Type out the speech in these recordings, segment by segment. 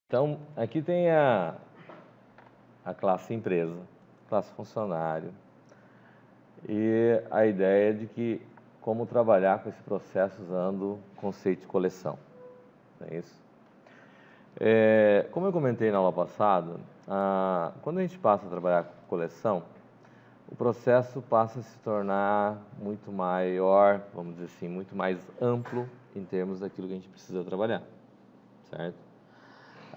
Então, aqui tem a classe empresa, classe funcionário, e a ideia de que como trabalhar com esse processo usando o conceito de coleção, não é isso? Como eu comentei na aula passada, quando a gente passa a trabalhar com coleção, o processo passa a se tornar muito maior, vamos dizer assim, muito mais amplo em termos daquilo que a gente precisa trabalhar, certo?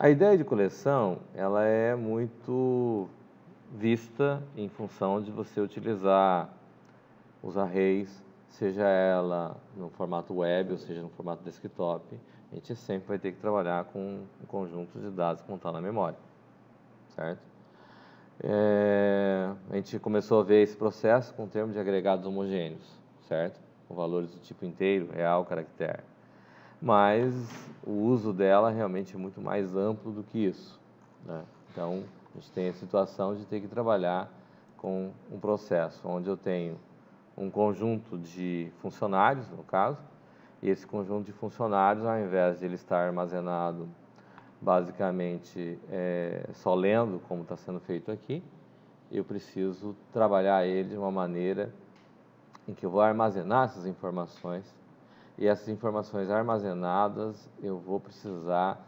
A ideia de coleção, ela é muito vista em função de você utilizar os arrays, seja ela no formato web ou seja no formato desktop, a gente sempre vai ter que trabalhar com um conjunto de dados que vão estar na memória, certo? A gente começou a ver esse processo com o termo de agregados homogêneos, certo? Com valores do tipo inteiro, real, caractere. Mas o uso dela realmente é muito mais amplo do que isso, né? Então, a gente tem a situação de ter que trabalhar com um processo onde eu tenho um conjunto de funcionários, no caso, e esse conjunto de funcionários, ao invés de ele estar armazenado basicamente só lendo, como está sendo feito aqui, eu preciso trabalhar ele de uma maneira em que eu vou armazenar essas informações, e essas informações armazenadas eu vou precisar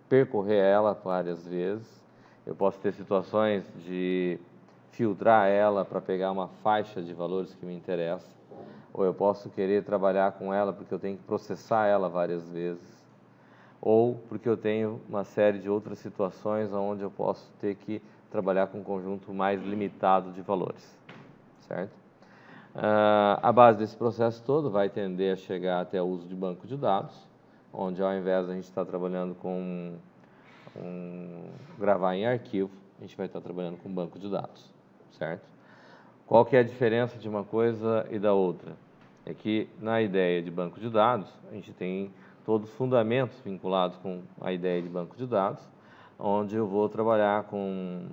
percorrer ela várias vezes. Eu posso ter situações de filtrar ela para pegar uma faixa de valores que me interessa, ou eu posso querer trabalhar com ela porque eu tenho que processar ela várias vezes, ou porque eu tenho uma série de outras situações onde eu posso ter que trabalhar com um conjunto mais limitado de valores, certo? A base desse processo todo vai tender a chegar até o uso de banco de dados, onde ao invés de a gente estar trabalhando com gravar em arquivo, a gente vai estar trabalhando com banco de dados, certo? Qual que é a diferença de uma coisa e da outra? É que na ideia de banco de dados, a gente tem todos os fundamentos vinculados com a ideia de banco de dados, onde eu vou trabalhar com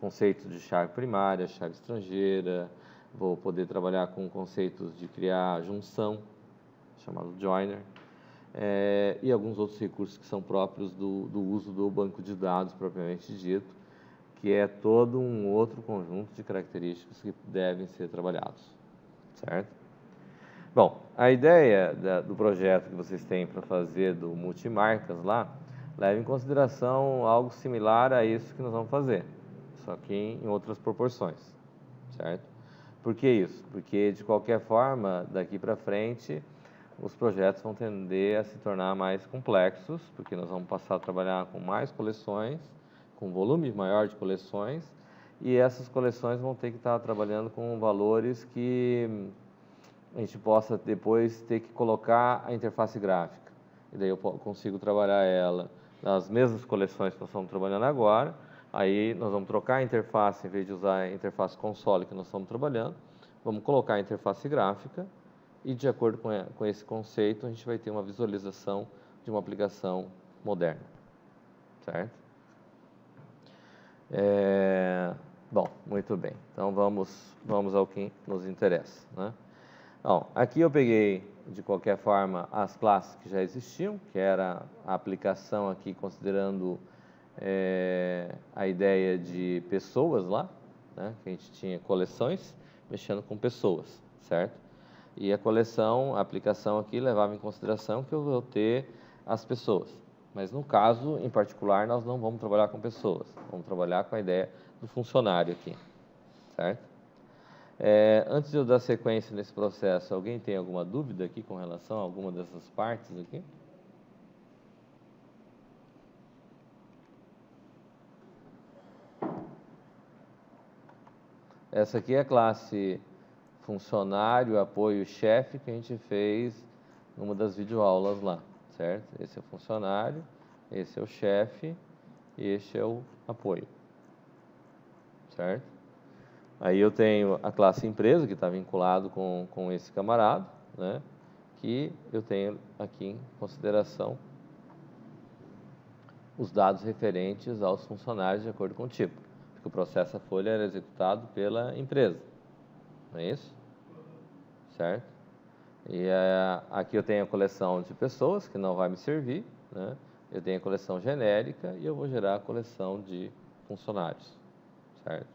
conceitos de chave primária, chave estrangeira, vou poder trabalhar com conceitos de criar junção, chamado joiner, e alguns outros recursos que são próprios do uso do banco de dados propriamente dito, que é todo um outro conjunto de características que devem ser trabalhados, certo? Bom, a ideia do projeto que vocês têm para fazer do multimarcas lá, leva em consideração algo similar a isso que nós vamos fazer, só que em outras proporções, certo? Por que isso? Porque, de qualquer forma, daqui para frente, os projetos vão tender a se tornar mais complexos, porque nós vamos passar a trabalhar com mais coleções, com volume maior de coleções, e essas coleções vão ter que estar trabalhando com valores que a gente possa depois ter que colocar a interface gráfica. E daí eu consigo trabalhar ela nas mesmas coleções que nós estamos trabalhando agora. Aí nós vamos trocar a interface, em vez de usar a interface console que nós estamos trabalhando, vamos colocar a interface gráfica e, de acordo com esse conceito, a gente vai ter uma visualização de uma aplicação moderna, certo? Bom, muito bem. Então vamos ao que nos interessa, né? Bom, aqui eu peguei, de qualquer forma, as classes que já existiam, que era a aplicação aqui considerando a ideia de pessoas lá, né? Que a gente tinha coleções mexendo com pessoas, certo? E a coleção, a aplicação aqui levava em consideração que eu vou ter as pessoas. Mas no caso, em particular, nós não vamos trabalhar com pessoas, vamos trabalhar com a ideia do funcionário aqui, certo? Antes de eu dar sequência nesse processo, alguém tem alguma dúvida aqui com relação a alguma dessas partes aqui? Essa aqui é a classe funcionário, apoio, chefe, que a gente fez numa das videoaulas lá, certo? Esse é o funcionário, esse é o chefe e este é o apoio, certo? Aí eu tenho a classe empresa, que está vinculado com esse camarada, né? Que eu tenho aqui em consideração os dados referentes aos funcionários de acordo com o tipo, porque o processo a folha era executado pela empresa, não é isso? Certo? E aqui eu tenho a coleção de pessoas, que não vai me servir, né? eu tenho a coleção genérica e eu vou gerar a coleção de funcionários, certo?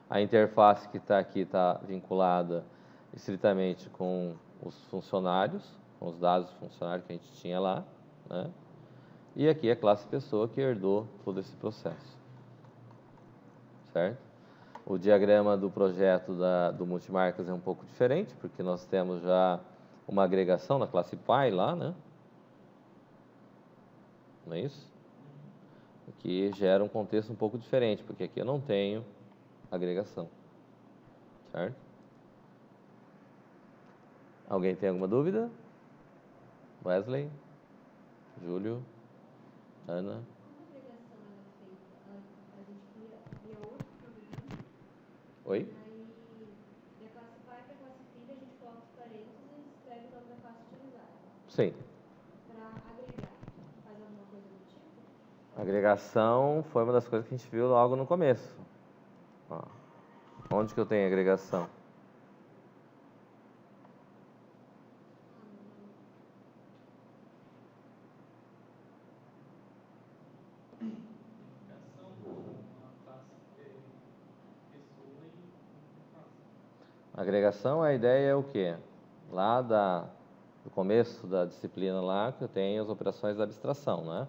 A interface que está aqui está vinculada estritamente com os funcionários, com os dados do funcionário que a gente tinha lá, né? E aqui a classe pessoa que herdou todo esse processo, certo? O diagrama do projeto do Multimarcas é um pouco diferente, porque nós temos já uma agregação na classe Pi lá, né? Não é isso? Que gera um contexto um pouco diferente, porque aqui eu não tenho agregação, certo? Alguém tem alguma dúvida? Wesley? Júlio? Ana? Como a agregação ela é feita? A gente cria outro programa, Oi? aí da classe pai para a classe filha a gente coloca os parênteses e escreve o nome da classe utilizada. Sim. Para agregar, faz alguma coisa do tipo? Agregação foi uma das coisas que a gente viu logo no começo. Ó. Onde que eu tenho agregação? Agregação, a ideia é o quê? Lá do começo da disciplina lá, que eu tenho as operações de abstração, né?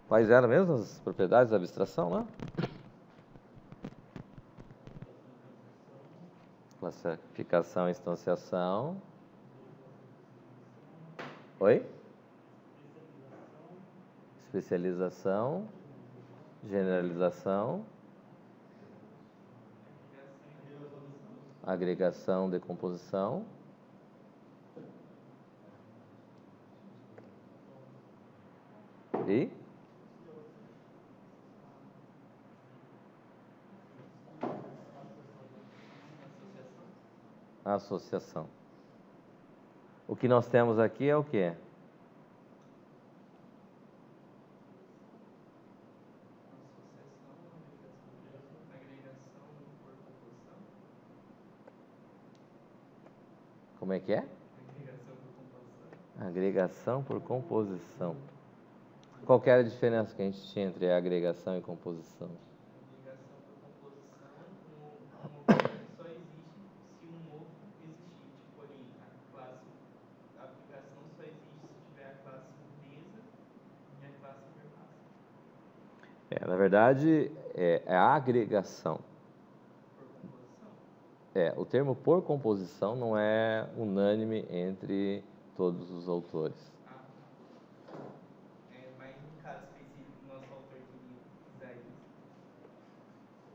Quais eram mesmo as propriedades da abstração lá? Classificação, instanciação. Oi? Especialização. Generalização. Agregação, decomposição. E? Associação. O que nós temos aqui é o quê? Como é que é? Agregação por composição. Qual que era a diferença que a gente tinha entre agregação e composição? Agregação por composição, um objeto só existe se um outro existir. Tipo ali, a aplicação só existe se tiver a classe mesa e a classe interface. Na verdade, é a agregação. Por composição? O termo por composição não é unânime entre todos os autores. Mas no caso específico, o nosso autor queria usar isso.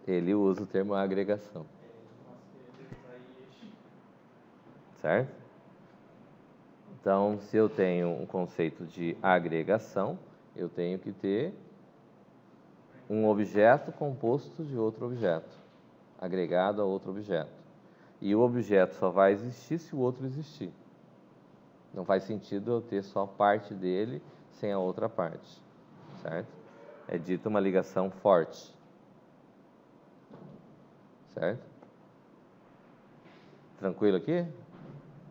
Ele usa o termo agregação. Certo? Então, se eu tenho um conceito de agregação, eu tenho que ter um objeto composto de outro objeto, agregado a outro objeto. E o objeto só vai existir se o outro existir. Não faz sentido eu ter só parte dele sem a outra parte, certo? É dita uma ligação forte, certo? Tranquilo aqui?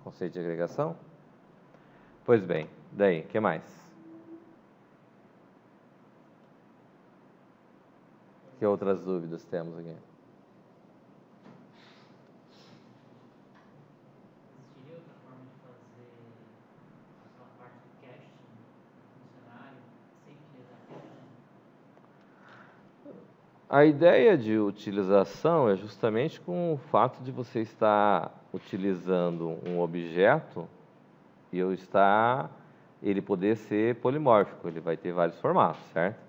Conceito de agregação? Pois bem, daí, o que mais? Que outras dúvidas temos aqui? Existiria outra forma de fazer aquela parte do casting do funcionário sem utilizar casting? A ideia de utilização é justamente com o fato de você estar utilizando um objeto e ele poder ser polimórfico, ele vai ter vários formatos, certo?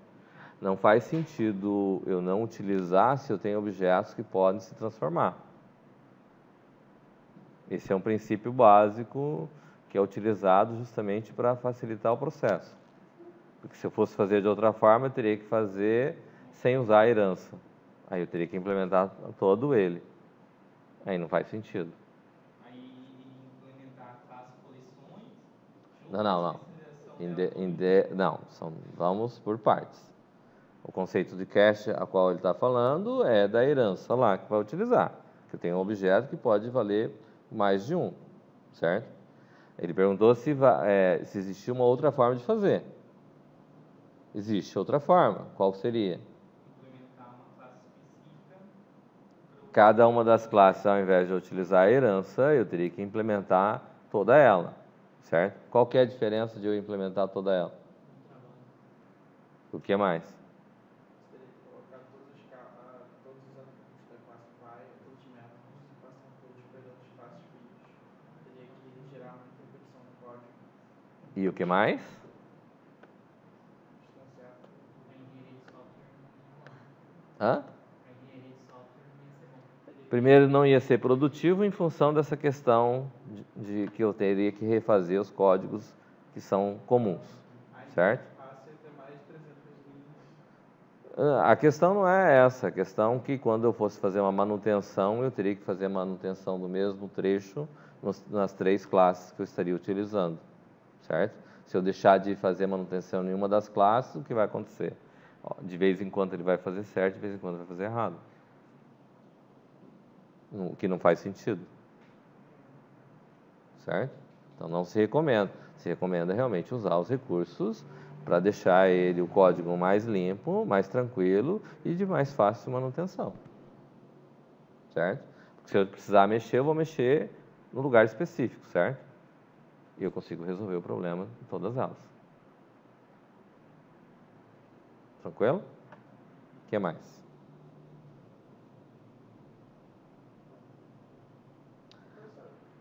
Não faz sentido eu não utilizar se eu tenho objetos que podem se transformar. Esse é um princípio básico que é utilizado justamente para facilitar o processo. Porque se eu fosse fazer de outra forma, eu teria que fazer sem usar a herança. Aí eu teria que implementar todo ele. Aí não faz sentido. Aí implementar a classe coleções. Não. Vamos por partes. O conceito de cache a qual ele está falando é da herança lá que vai utilizar. Que tem um objeto que pode valer mais de um, certo? Ele perguntou se existia uma outra forma de fazer. Existe outra forma. Qual seria? Implementar uma classe específica para o Cada uma das classes, ao invés de eu utilizar a herança, eu teria que implementar toda ela, certo? Qual que é a diferença de eu implementar toda ela? O que mais? Você teria que colocar todos os atributos da classe pai, todos os métodos, e passam todos pelas classes filhos. Teria que gerar uma interpretação do código, E o que mais? distanciar. A engenharia de software não rola. Hã? A engenharia de software não ia ser bom. Primeiro, não ia ser produtivo em função dessa questão de que eu teria que refazer os códigos que são comuns, certo? Fácil é ter mais de 300 linhas. A questão não é essa, a questão é que quando eu fosse fazer uma manutenção, eu teria que fazer a manutenção do mesmo trecho nas 3 classes que eu estaria utilizando, certo? Se eu deixar de fazer manutenção em nenhuma das classes, o que vai acontecer? Ó, de vez em quando ele vai fazer certo, de vez em quando vai fazer errado. O que não faz sentido, certo? Então não se recomenda. Se recomenda realmente usar os recursos para deixar o código mais limpo, mais tranquilo e de mais fácil manutenção, certo? Porque se eu precisar mexer, eu vou mexer no lugar específico, certo? E eu consigo resolver o problema em todas elas. Tranquilo? O que mais?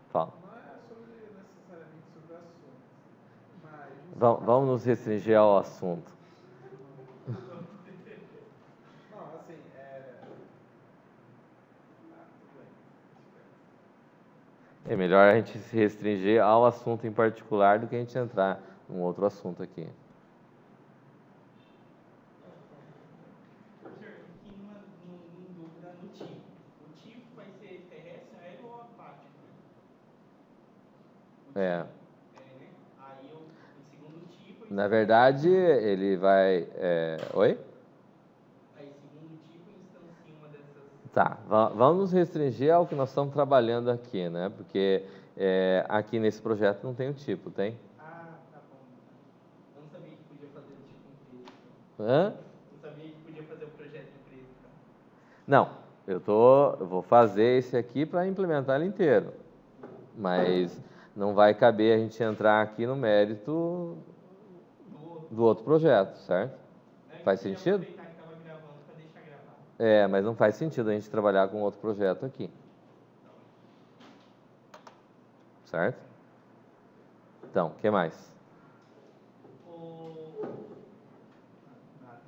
Fala. Não é necessariamente sobre o assunto, mas... Vamos nos restringir ao assunto. Não, assim, tudo bem. É melhor a gente se restringir ao assunto em particular do que a gente entrar num outro assunto aqui. Professor, aqui numa dúvida no tipo. O tipo vai ser terrestre, aéreo ou aquático? É. Né? Aí o segundo tipo. Na verdade, ele vai. Oi? Aí segundo tipo instancia uma dessas. Tá, vamos nos restringir ao que nós estamos trabalhando aqui, né? Porque aqui nesse projeto não tem o tipo, tem? Ah, tá bom. Eu não sabia que podia fazer o tipo empresa. Hã? Não sabia que podia fazer o projeto empresa. Não, eu vou fazer esse aqui para implementar ele inteiro. Mas não vai caber a gente entrar aqui no mérito do outro projeto, certo? Faz sentido? Aproveitar que estava gravando para deixar gravado. Mas não faz sentido a gente trabalhar com outro projeto aqui. Certo? Então, o que mais? Nada.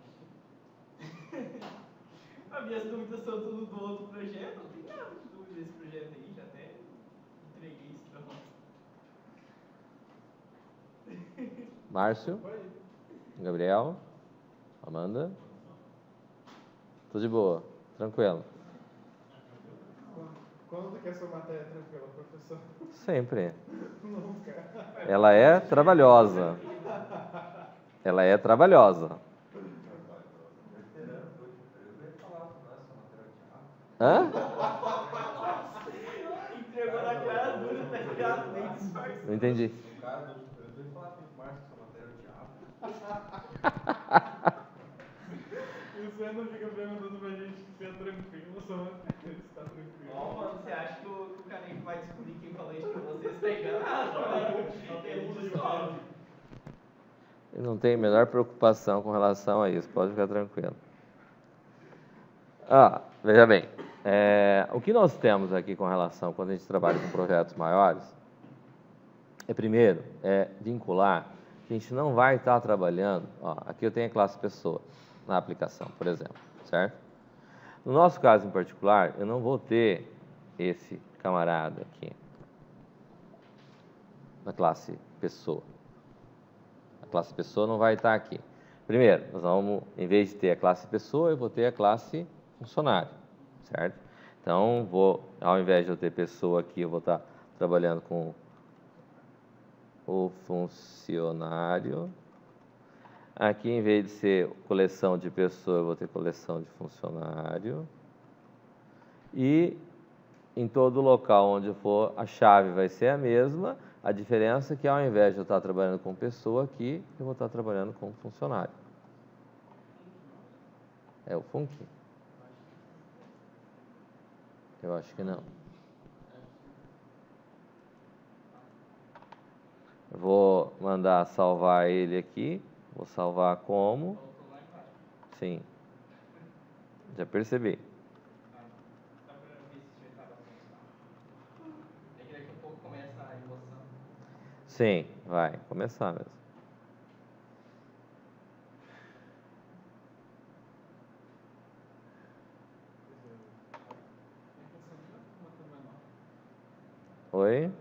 As minhas dúvidas são tudo do outro projeto. Não tem nada de dúvida desse projeto aí. Já até entreguei isso para você. Márcio? Gabriel? Amanda? Tudo de boa, tranquilo. Quando que é sua matéria tranquila, professor? Sempre. Nunca. Ela é trabalhosa. Ela é trabalhosa. Hã? Entregou na cara dura, tá ligado? Nem disfarça. Não entendi. Eu ia falar assim, Márcio, que sua matéria é o diabo. E você não fica perguntando pra gente se é tranquilo, sua matéria está tranquila. Ó, mano, você acha que o Caneco vai descobrir quem falou isso pra você? Você tá enganado, velho. Tem um descobre. Eu não tenho a menor preocupação com relação a isso, pode ficar tranquilo. Veja bem, o que nós temos aqui com relação, quando a gente trabalha com projetos maiores, primeiro, vincular que a gente não vai estar trabalhando, aqui eu tenho a classe pessoa na aplicação, por exemplo, certo? No nosso caso em particular, eu não vou ter esse camarada aqui, na classe pessoa. A classe pessoa não vai estar aqui. Primeiro, nós vamos, em vez de ter a classe pessoa, eu vou ter a classe funcionário, certo? Então, ao invés de eu ter pessoa aqui, eu vou estar trabalhando com o funcionário. Aqui, em vez de ser coleção de pessoa, eu vou ter coleção de funcionário. E em todo local onde for, a chave vai ser a mesma. A diferença é que, ao invés de eu estar trabalhando com pessoa aqui, eu vou estar trabalhando com funcionário. É o Func? Eu acho que não. Eu vou mandar salvar ele aqui. Vou salvar como? Voltou lá embaixo. Sim. Já percebi. Dá pra ver se já estava funcionando. É que daqui a pouco começa a emoção. Sim, vai começar mesmo. Oi?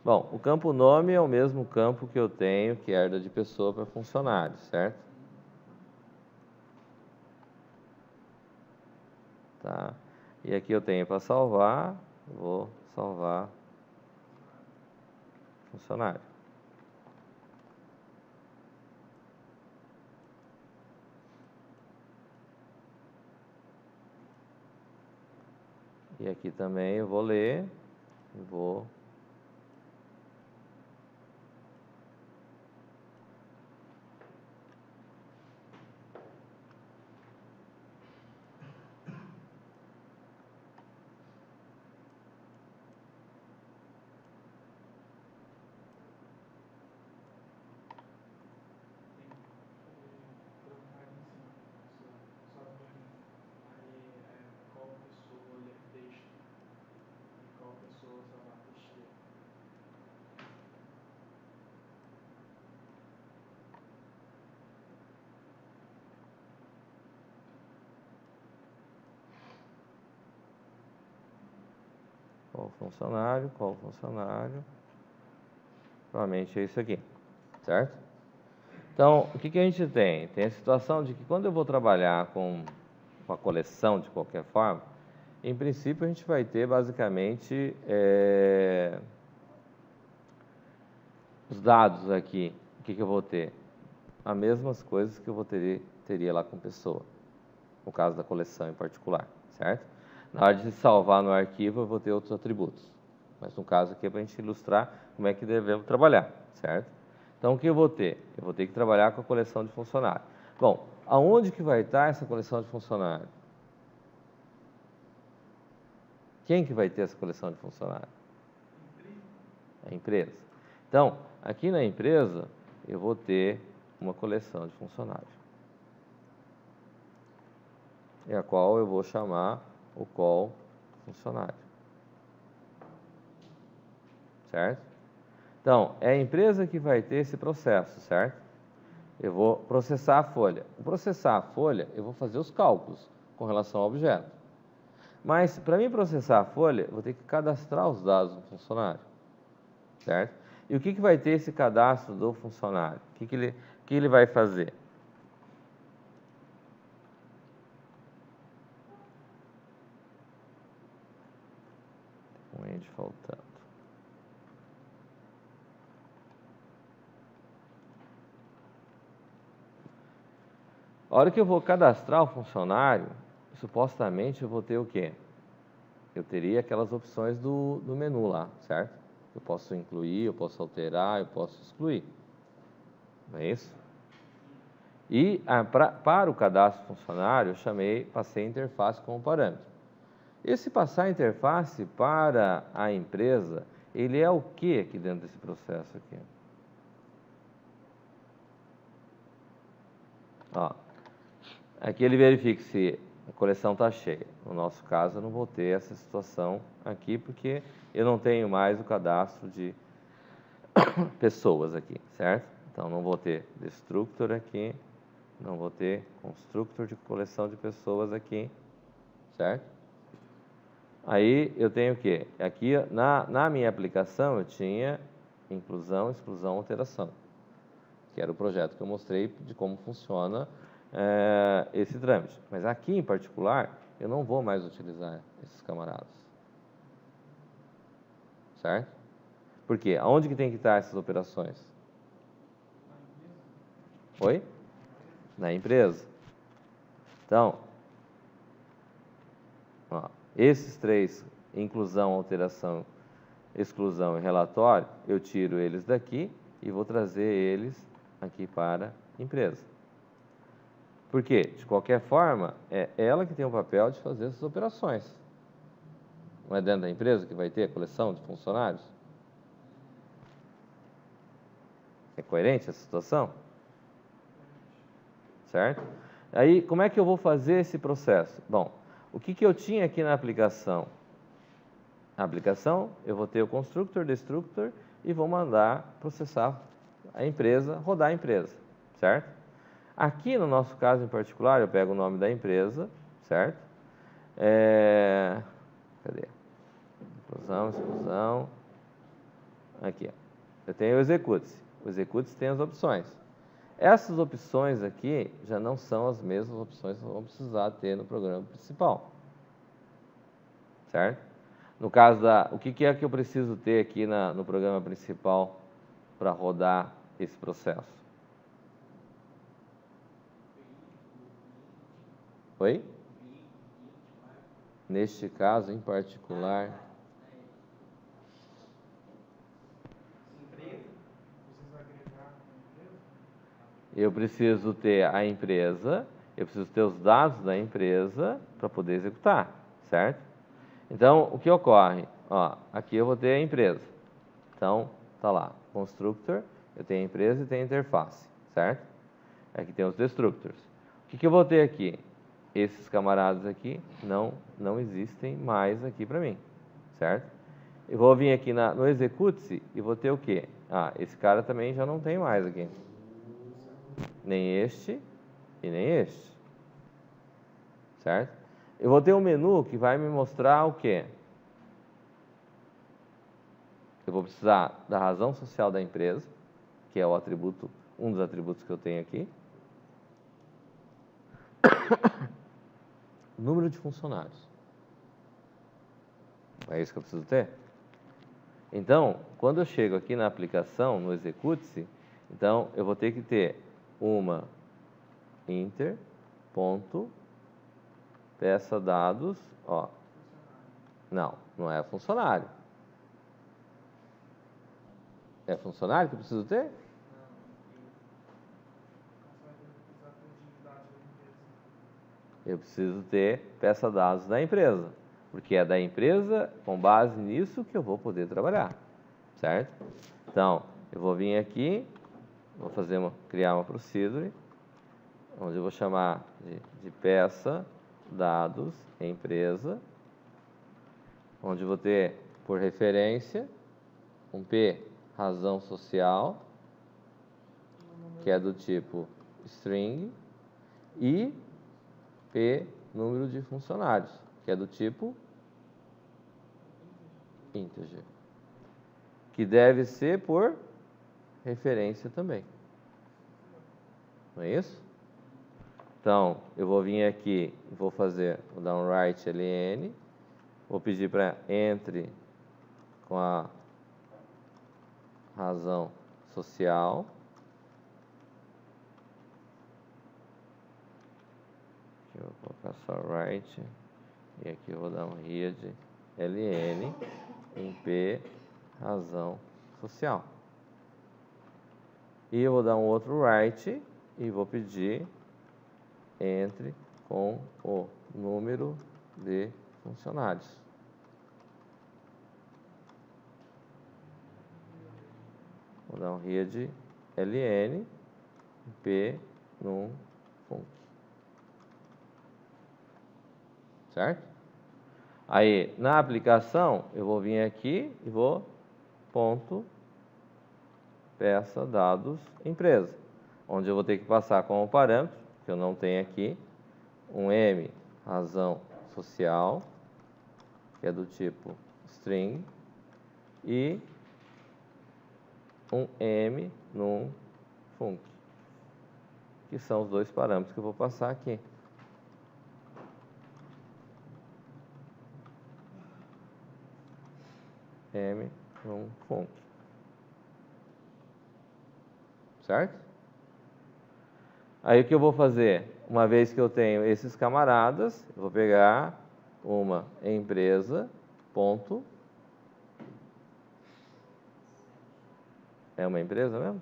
Bom, o campo nome é o mesmo campo que eu tenho, que herda de pessoa para funcionário, certo? Tá. E aqui eu tenho para salvar, vou salvar funcionário. E aqui também eu vou ler, vou Trocar em cima, só ver aí qual pessoa ler texto e qual pessoa salvar texto. qual funcionário, provavelmente é isso aqui, certo? Então, o que a gente tem? Tem a situação de que quando eu vou trabalhar com uma coleção de qualquer forma, em princípio a gente vai ter basicamente os dados aqui. O que eu vou ter? As mesmas coisas que eu teria lá com pessoa, no caso da coleção em particular, certo? Na hora de salvar no arquivo eu vou ter outros atributos, mas no caso aqui é para a gente ilustrar como é que devemos trabalhar, certo? Então o que eu vou ter? Eu vou ter que trabalhar com a coleção de funcionário. Bom, aonde que vai estar essa coleção de funcionário? Quem que vai ter essa coleção de funcionário? A empresa. Então, aqui na empresa, eu vou ter uma coleção de funcionários. E a qual eu vou chamar o call funcionário. Certo? Então, é a empresa que vai ter esse processo, certo? Eu vou processar a folha. Para processar a folha, eu vou fazer os cálculos com relação ao objeto. Mas, para mim processar a folha, eu vou ter que cadastrar os dados do funcionário. Certo? E o que vai ter esse cadastro do funcionário? O que ele vai fazer? Um end faltando. A hora que eu vou cadastrar o funcionário, supostamente eu vou ter o quê? Eu teria aquelas opções do menu lá, certo? Eu posso incluir, eu posso alterar, eu posso excluir. Não é isso? E para o cadastro funcionário, passei a interface como parâmetro. Esse passar a interface para a empresa, ele é o que aqui dentro desse processo aqui? Ó, aqui ele verifica se a coleção está cheia. No nosso caso, eu não vou ter essa situação aqui, porque eu não tenho mais o cadastro de pessoas aqui, certo? Então, não vou ter destructor aqui, não vou ter constructor de coleção de pessoas aqui, certo? Aí, eu tenho o quê? Aqui, na minha aplicação, eu tinha inclusão, exclusão, alteração, que era o projeto que eu mostrei de como funciona esse trâmite. Mas aqui, em particular, eu não vou mais utilizar esses camaradas. Certo? Por quê? Aonde que tem que estar essas operações? Oi? Na empresa. Então, ó, esses três, inclusão, alteração, exclusão e relatório, eu tiro eles daqui e vou trazer eles aqui para empresa. Por quê? De qualquer forma, é ela que tem o papel de fazer essas operações. Não é dentro da empresa que vai ter a coleção de funcionários? É coerente essa situação? Certo? Aí, como é que eu vou fazer esse processo? Bom, o que eu tinha aqui na aplicação? Na aplicação, eu vou ter o constructor, destructor e vou mandar processar a empresa, rodar a empresa, certo? Aqui, no nosso caso em particular, eu pego o nome da empresa, certo? Cadê? Inclusão, exclusão. Aqui, ó. Eu tenho o execute-se. O execute-se tem as opções. Essas opções aqui já não são as mesmas opções que vão precisar ter no programa principal. Certo? No caso o que é que eu preciso ter aqui no programa principal para rodar esse processo? Oi? Neste caso em particular, eu preciso ter a empresa, eu preciso ter os dados da empresa para poder executar, certo? Então, o que ocorre? Ó, aqui eu vou ter a empresa. Então, tá lá, constructor, eu tenho a empresa e tenho a interface, certo? Aqui tem os destructors. O que eu vou ter aqui? Esses camaradas aqui não existem mais aqui para mim, certo? Eu vou vir aqui no execute-se e vou ter o quê? Ah, esse cara também já não tem mais aqui. Nem este e nem este. Certo? Eu vou ter um menu que vai me mostrar o quê? Eu vou precisar da razão social da empresa, que é o atributo, um dos atributos que eu tenho aqui. Número de funcionários. É isso que eu preciso ter? Então, quando eu chego aqui na aplicação, no execute-se, então eu vou ter que ter uma inter ponto peça dados, ó. Não é funcionário. É funcionário que eu preciso ter? Eu preciso ter peça dados da empresa, porque é da empresa, com base nisso, que eu vou poder trabalhar, certo? Então, eu vou vir aqui, vou criar uma procedure, onde eu vou chamar de peça dados empresa, onde eu vou ter por referência um P razão social, que é do tipo string, e P número de funcionários, que é do tipo integer, que deve ser por referência também. Não é isso? Então, eu vou vir aqui, vou dar um write ln, vou pedir para entre com a razão social. Aqui eu vou colocar só write, e aqui eu vou dar um read ln em p razão social. E eu vou dar um outro write e vou pedir entre com o número de funcionários. Vou dar um read ln p num func. Certo? Aí, na aplicação, eu vou vir aqui e vou ponto peça dados empresa, onde eu vou ter que passar como parâmetro, que eu não tenho aqui, um m razão social, que é do tipo string, e um m num func, que são os dois parâmetros que eu vou passar aqui. M num func. Certo? Aí o que eu vou fazer? Uma vez que eu tenho esses camaradas, eu vou pegar uma empresa, ponto. É uma empresa mesmo?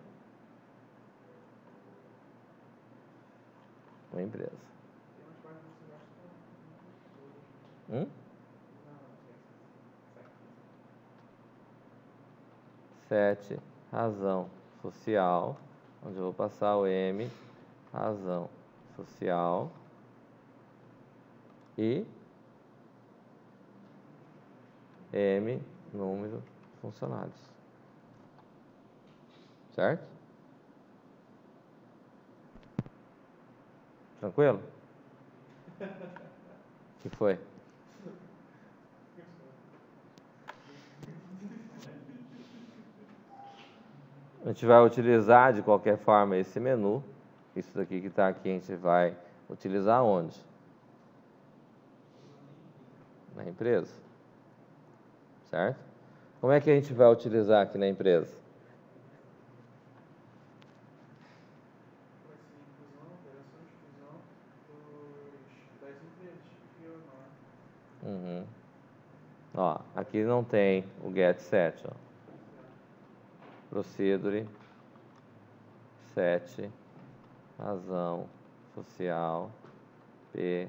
Uma empresa. Tem umas páginas que você gasta com Hum? não, 7, razão social, onde eu vou passar o M, razão social e M, número de funcionários. Certo? Tranquilo? O que foi? A gente vai utilizar de qualquer forma esse menu. Isso daqui que está aqui a gente vai utilizar onde? Na empresa. Certo? Como é que a gente vai utilizar aqui na empresa? vai ser inclusão, operação de fusão das empresas que eu não. Uhum. Ó, aqui não tem o get set, ó. Procedure, set, razão social, P,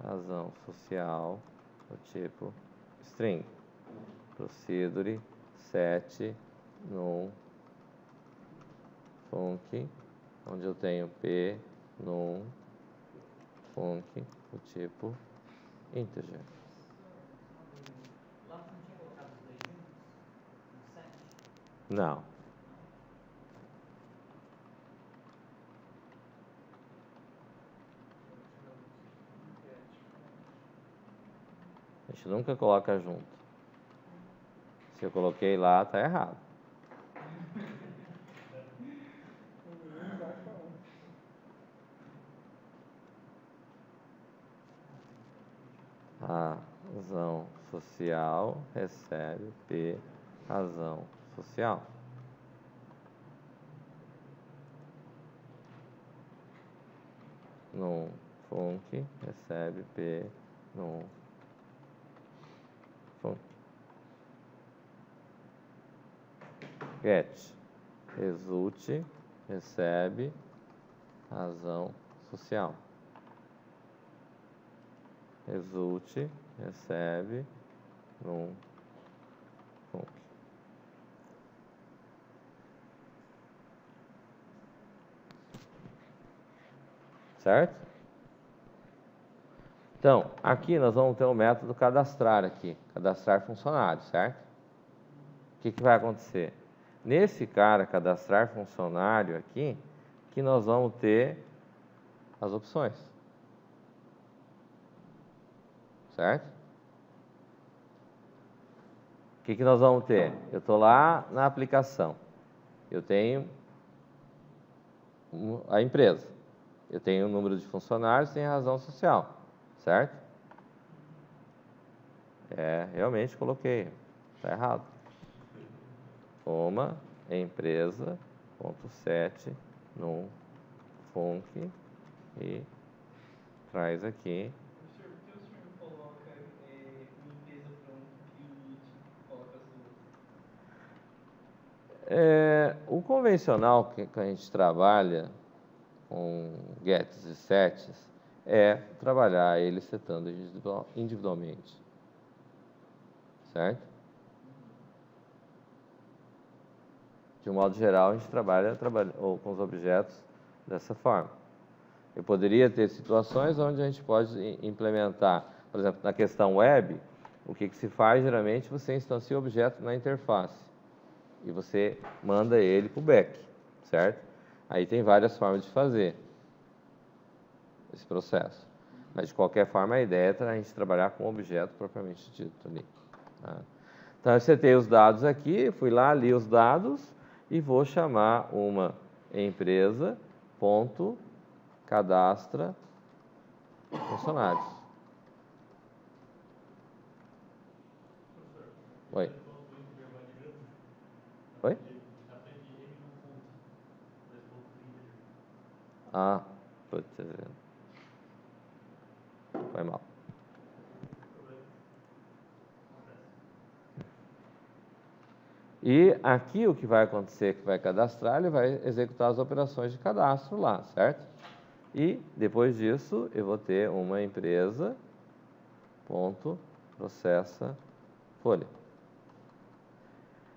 razão social, o tipo string. Procedure, set, num, func, onde eu tenho P, num, func, o tipo integer. Lá você não tinha colocado os dois juntos? No 7? Não. A gente nunca coloca junto. Se eu coloquei lá, tá errado. Razão social recebe P, razão social. Num func recebe P, num func. Get result recebe razão social. Result recebe num func. Certo? Então, aqui nós vamos ter o método cadastrar aqui, cadastrar funcionário, certo? O que vai acontecer? Nesse cara, cadastrar funcionário aqui, que nós vamos ter as opções. Certo? O que nós vamos ter? Eu estou lá na aplicação. Eu tenho a empresa. Eu tenho o número de funcionários, tenho a razão social. Certo? Realmente coloquei. Está errado. Uma empresa, ponto 7, num func e traz aqui. Professor, por que o senhor coloca uma empresa pronta e coloca as duas? O convencional que a gente trabalha com gets e sets é trabalhar ele setando individualmente. Certo? De um modo geral, a gente trabalha com os objetos dessa forma. Eu poderia ter situações onde a gente pode implementar, por exemplo, na questão web, o que se faz geralmente, você instancia o objeto na interface e você manda ele para o back, certo? Aí tem várias formas de fazer esse processo. Mas, de qualquer forma, a ideia é a gente trabalhar com o objeto propriamente dito ali. Tá? Então, eu setei os dados aqui, fui lá, li os dados e vou chamar uma empresa, ponto, cadastra funcionários. Oi. Oi? Putz, foi mal. E aqui o que vai acontecer, que vai cadastrar, ele vai executar as operações de cadastro lá, certo? E depois disso eu vou ter uma empresa, ponto, processa folha.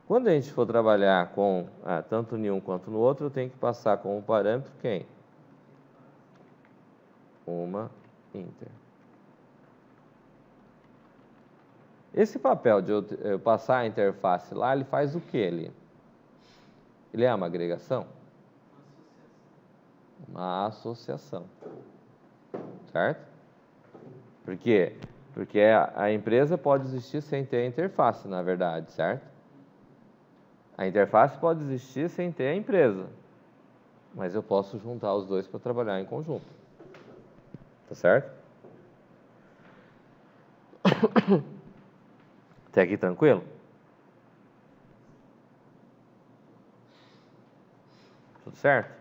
Quando a gente for trabalhar com tanto em um quanto no outro, eu tenho que passar como parâmetro quem? Uma inter. Esse papel de eu passar a interface lá, ele faz o que ali? Ele é uma agregação? Uma associação. Certo? Por quê? Porque a empresa pode existir sem ter a interface, na verdade, certo? A interface pode existir sem ter a empresa, mas eu posso juntar os dois para trabalhar em conjunto. Tá certo? Até aqui tranquilo? Tudo certo?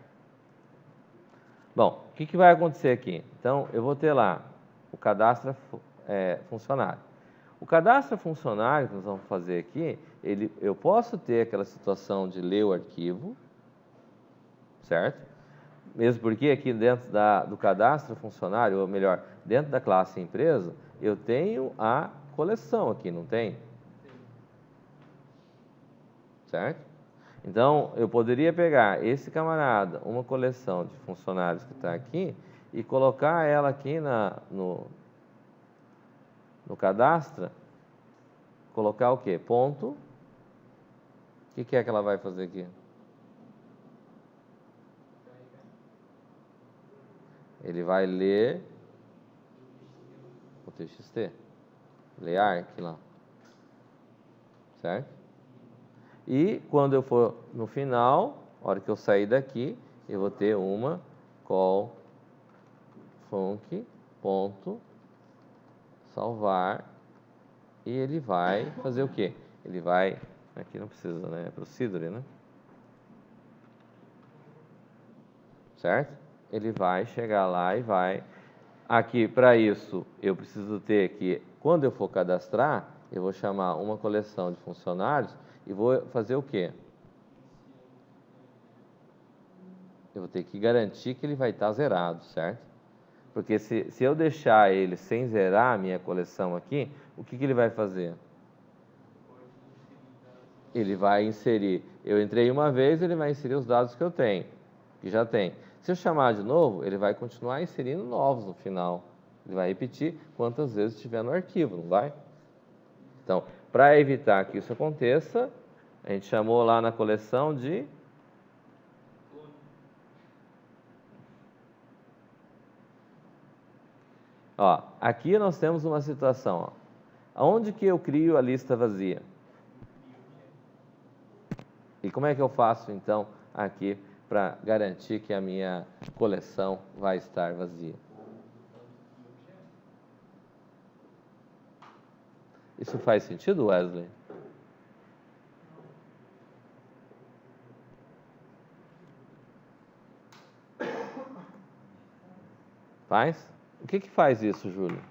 Bom, o que vai acontecer aqui? Então, eu vou ter lá o cadastro funcionário. O cadastro funcionário que nós vamos fazer aqui, eu posso ter aquela situação de ler o arquivo, certo? Mesmo porque aqui dentro do cadastro funcionário, ou melhor, dentro da classe empresa, eu tenho a coleção aqui, não tem? Certo? Então, eu poderia pegar esse camarada, uma coleção de funcionários que está aqui, e colocar ela aqui no cadastro, colocar o quê? Ponto. O que é que ela vai fazer aqui? Ele vai ler o TXT. Ler ARC lá. Certo? E quando eu for no final, a hora que eu sair daqui, eu vou ter uma call func ponto salvar e ele vai fazer o quê? Ele vai, aqui não precisa, né? É procedure, né? Certo? Ele vai chegar lá e vai. Aqui, para isso, eu preciso ter que, quando eu for cadastrar, eu vou chamar uma coleção de funcionários e vou fazer o quê? Eu vou ter que garantir que ele vai estar zerado, certo? Porque se eu deixar ele sem zerar a minha coleção aqui, o que ele vai fazer? Ele vai inserir. Eu entrei uma vez, ele vai inserir os dados que eu tenho, que já tem. Se eu chamar de novo, ele vai continuar inserindo novos no final. Ele vai repetir quantas vezes estiver no arquivo, não vai? Então, para evitar que isso aconteça, a gente chamou lá na coleção de ó, aqui nós temos uma situação. Ó. Onde que eu crio a lista vazia? E como é que eu faço, então, aqui para garantir que a minha coleção vai estar vazia? Isso faz sentido, Wesley? Faz? O que faz isso, Júlio?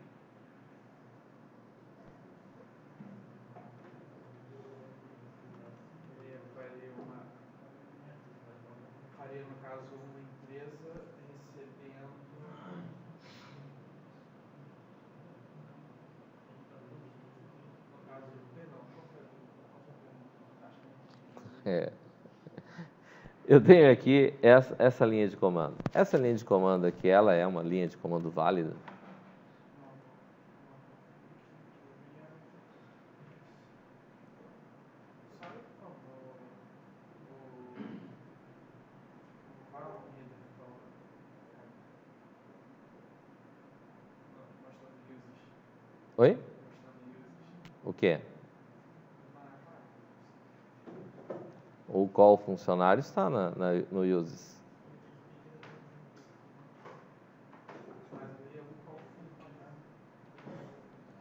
Faria, no caso, uma empresa recebendo. No caso, perdão, qual foi a pergunta? Eu tenho aqui essa linha de comando. Essa linha de comando aqui, ela é uma linha de comando válida? Oi? O quê? O call funcionário está no uses.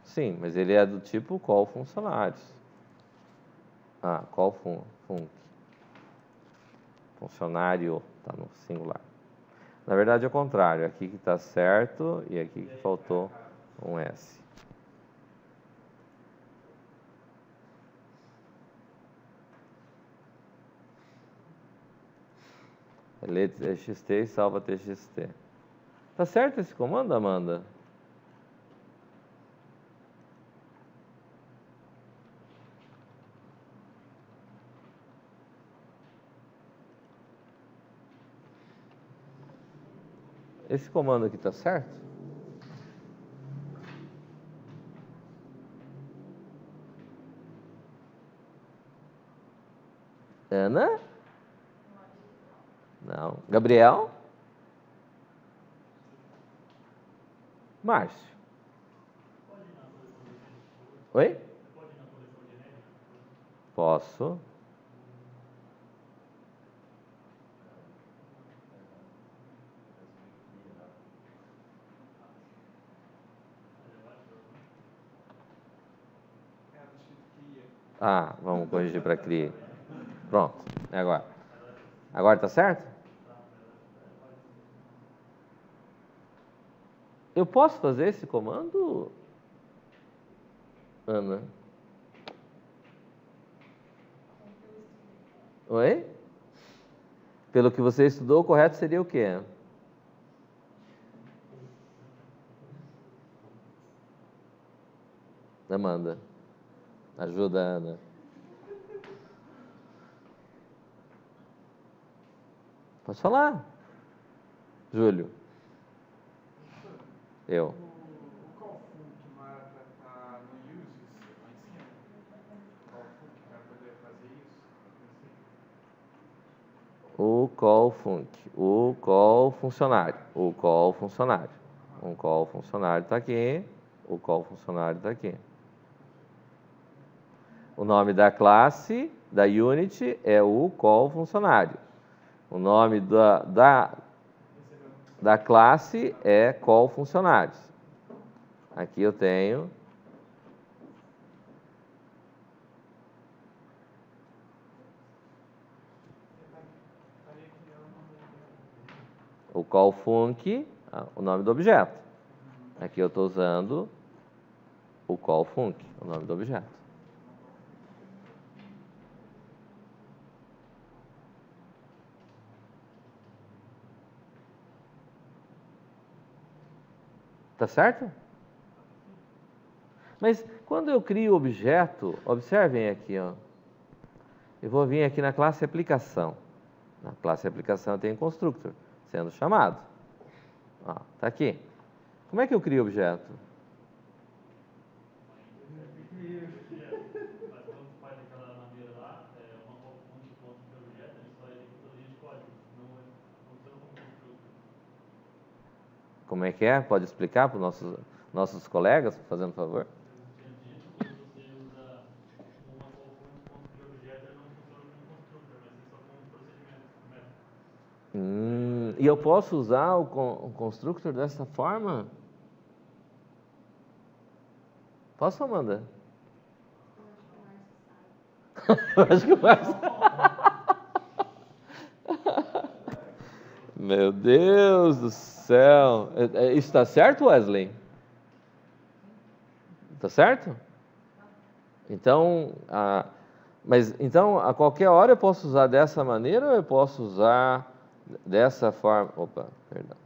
Sim, mas ele é do tipo call funcionários. Call func. Funcionário está no singular. Na verdade é o contrário. Aqui que está certo e aqui que faltou um S. Lê TXT e salva TXT. Tá certo esse comando, Amanda? Esse comando aqui tá certo? Ana? Não. Gabriel? Márcio? Oi? Posso. Ah, vamos corrigir para CRIA. Pronto, é agora. Agora tá certo? Eu posso fazer esse comando, Ana? Oi? Pelo que você estudou, o correto seria o quê? Amanda. Ajuda, Ana. Pode falar. Júlio. Eu. O call func não era para estar no uses lá em cima? Call func para poder fazer isso? O call func. O call funcionário. O call funcionário. O call funcionário está aqui. O call funcionário está aqui. O nome da classe, da unit, é o call funcionário. O nome da classe é call funcionários. Aqui eu tenho o call func, o nome do objeto. Aqui eu estou usando o call func, o nome do objeto. Tá certo? Mas quando eu crio o objeto, observem aqui, ó. Eu vou vir aqui na classe aplicação. Na classe aplicação eu tenho constructor sendo chamado. Ó, tá aqui. Como é que eu crio o objeto? Mas quando faz aquela maneira lá, uma fonte ponto de objeto, ele só executa a linha de código, não funciona como construtor. Como é que é? Pode explicar para os nossos colegas, fazendo favor? Eu tinha dito que você usa uma fonte ponto de objeto, ele não funciona como construtor, mas sim só como procedimento, método. E eu posso usar o constructor dessa forma? Posso, Amanda? Eu acho que o Márcio. Meu Deus do céu. Isso está certo, Wesley? Está certo? Então, mas então a qualquer hora eu posso usar dessa maneira ou eu posso usar dessa forma? Opa, perdão.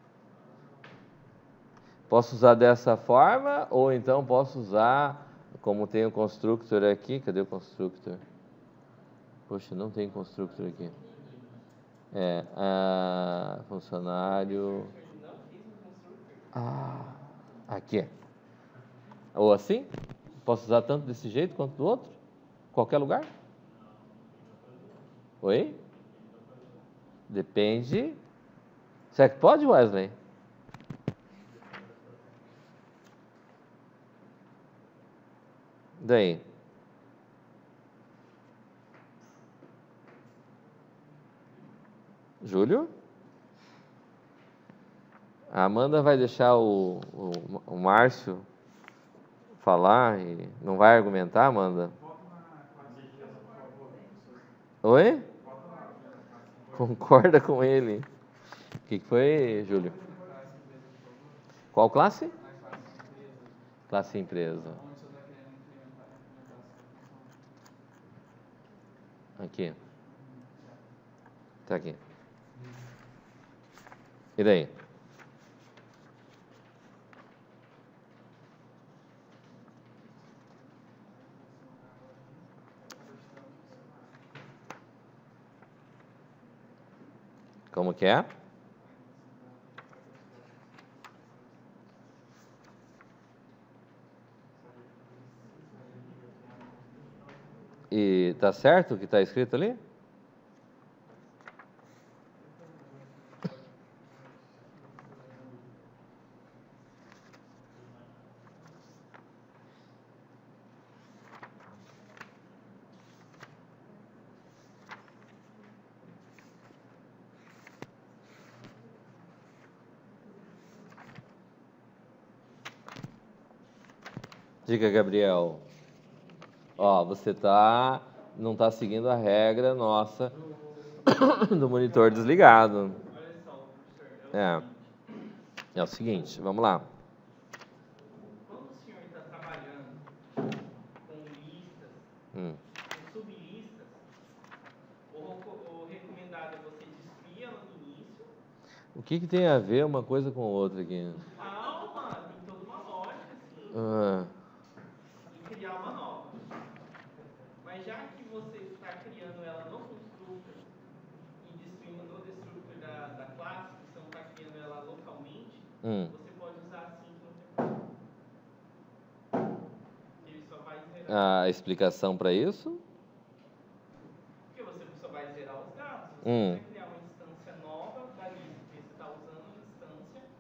Posso usar dessa forma ou então posso usar, como tem o constructor aqui, cadê o constructor? Poxa, não tem constructor aqui. Funcionário. Aqui. Ou assim? Posso usar tanto desse jeito quanto do outro? Qualquer lugar? Oi? Depende. Será que pode, Wesley? Daí. Júlio? A Amanda vai deixar o Márcio falar e não vai argumentar, Amanda? Oi? Concorda com ele. O que foi, Júlio? Qual classe? Classe empresa. Aqui. Tá aqui. E daí? Como que é? E tá certo o que está escrito ali? Diga, Gabriel. Ó, você não está seguindo a regra nossa do monitor desligado. Olha só, professor, é o É, seguinte. é o seguinte, vamos lá. Quando o senhor está trabalhando com listas, Hum. com sublistas, o recomendado é você destruir ela no início. O que tem a ver uma coisa com a outra aqui? Calma, tem toda uma lógica, assim, Ah, e criar uma nova. Mas já que você está criando ela no constructor e destruindo no destructor da classe, você não está criando ela localmente, você pode usar assim que não tem problema. Ele só vai zerar. a explicação para isso? Porque você só vai zerar os dados. Você não vai criar uma instância nova da lista, porque você está usando a instância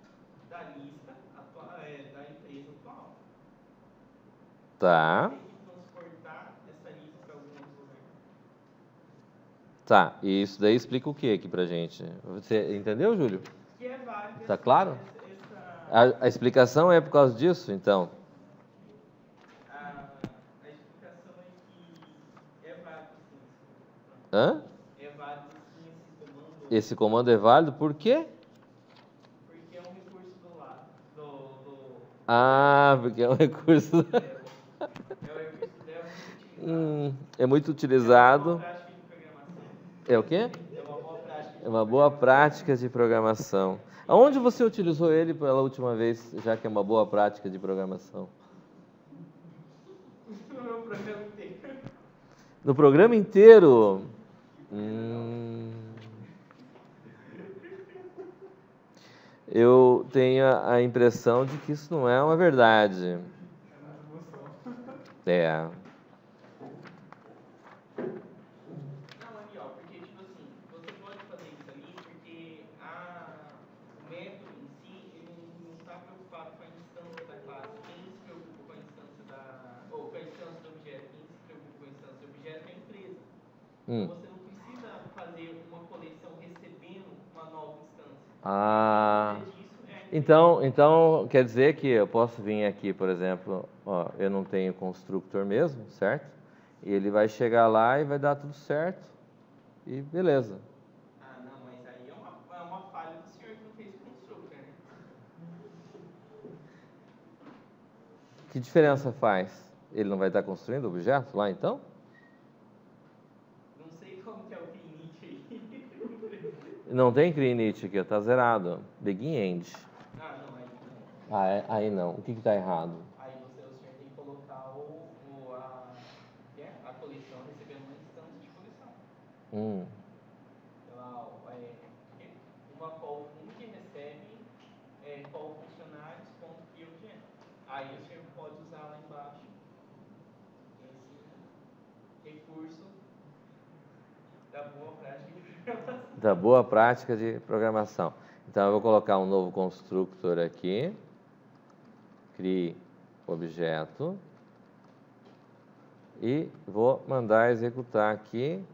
da lista da empresa atual. Tá. Tem que transportar essa lista para algum outro lugar. Tá, e isso daí explica o que aqui pra gente? Você entendeu, Júlio? Que é válido. Tá claro? A explicação é por causa disso, então? A explicação é que é válido sim. Hã? É válido sim esse comando. Esse comando é válido por quê? Porque é um recurso do lado. Ah, porque é um recurso. É o recurso dela muito utilizado. É muito utilizado. É uma boa prática de programação. É o quê? É uma boa prática de É uma boa prática de programação. Aonde você utilizou ele pela última vez, já que é uma boa prática de programação? No meu programa inteiro. No programa inteiro? Eu tenho a impressão de que isso não é uma verdade. É. Não, ali, ó, porque, tipo assim, você pode fazer isso ali porque o método em si, ele não está preocupado com a instância da classe. Quem se preocupa com a instância ou com a instância do objeto, quem se preocupa com a instância do objeto é a empresa. Então, você não precisa fazer uma coleção recebendo uma nova instância. Ah. Quem precisa disso é a empresa. Então quer dizer que eu posso vir aqui, por exemplo, ó, eu não tenho constructor mesmo, certo? E ele vai chegar lá e vai dar tudo certo e beleza. Ah, não, mas aí é uma falha do senhor que não fez constructor, né? Que diferença faz? Ele não vai estar construindo objeto lá então? Não sei como que é o Cleanit aí. Não tem cleanit aqui, está zerado. Begin end. Ah, não, aí não. Aí não. O que está errado? Aí o senhor tem que colocar a coleção recebendo uma instância de coleção. Uma call fun que recebe call funcionários ponto que objeto. Aí o senhor pode usar lá embaixo esse recurso da boa prática de programação. Da boa prática de programação. Então eu vou colocar um novo constructor aqui. Crie objeto. E vou mandar executar aqui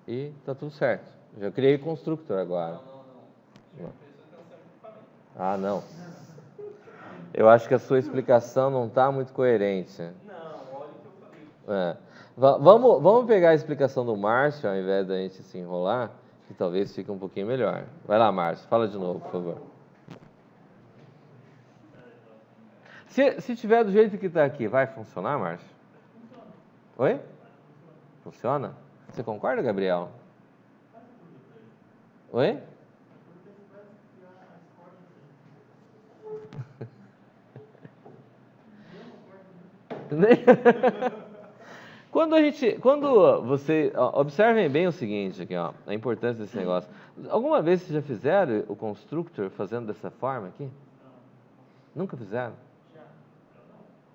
e tá tudo certo. Já criei constructor agora. Não. Prestou atenção no equipamento. Ah, não. Eu acho que a sua explicação não está muito coerente. Não, olha o que eu falei. É. Vamos pegar a explicação do Márcio, ao invés da gente se enrolar, que talvez fique um pouquinho melhor. Vai lá, Márcio, fala de novo, por favor. Se tiver do jeito que está aqui, vai funcionar, Márcio? Oi? Funciona? Você concorda, Gabriel? Oi? Quando você, ó, observem bem o seguinte aqui, ó, a importância desse negócio. Alguma vez vocês já fizeram o constructor fazendo dessa forma aqui? Nunca fizeram?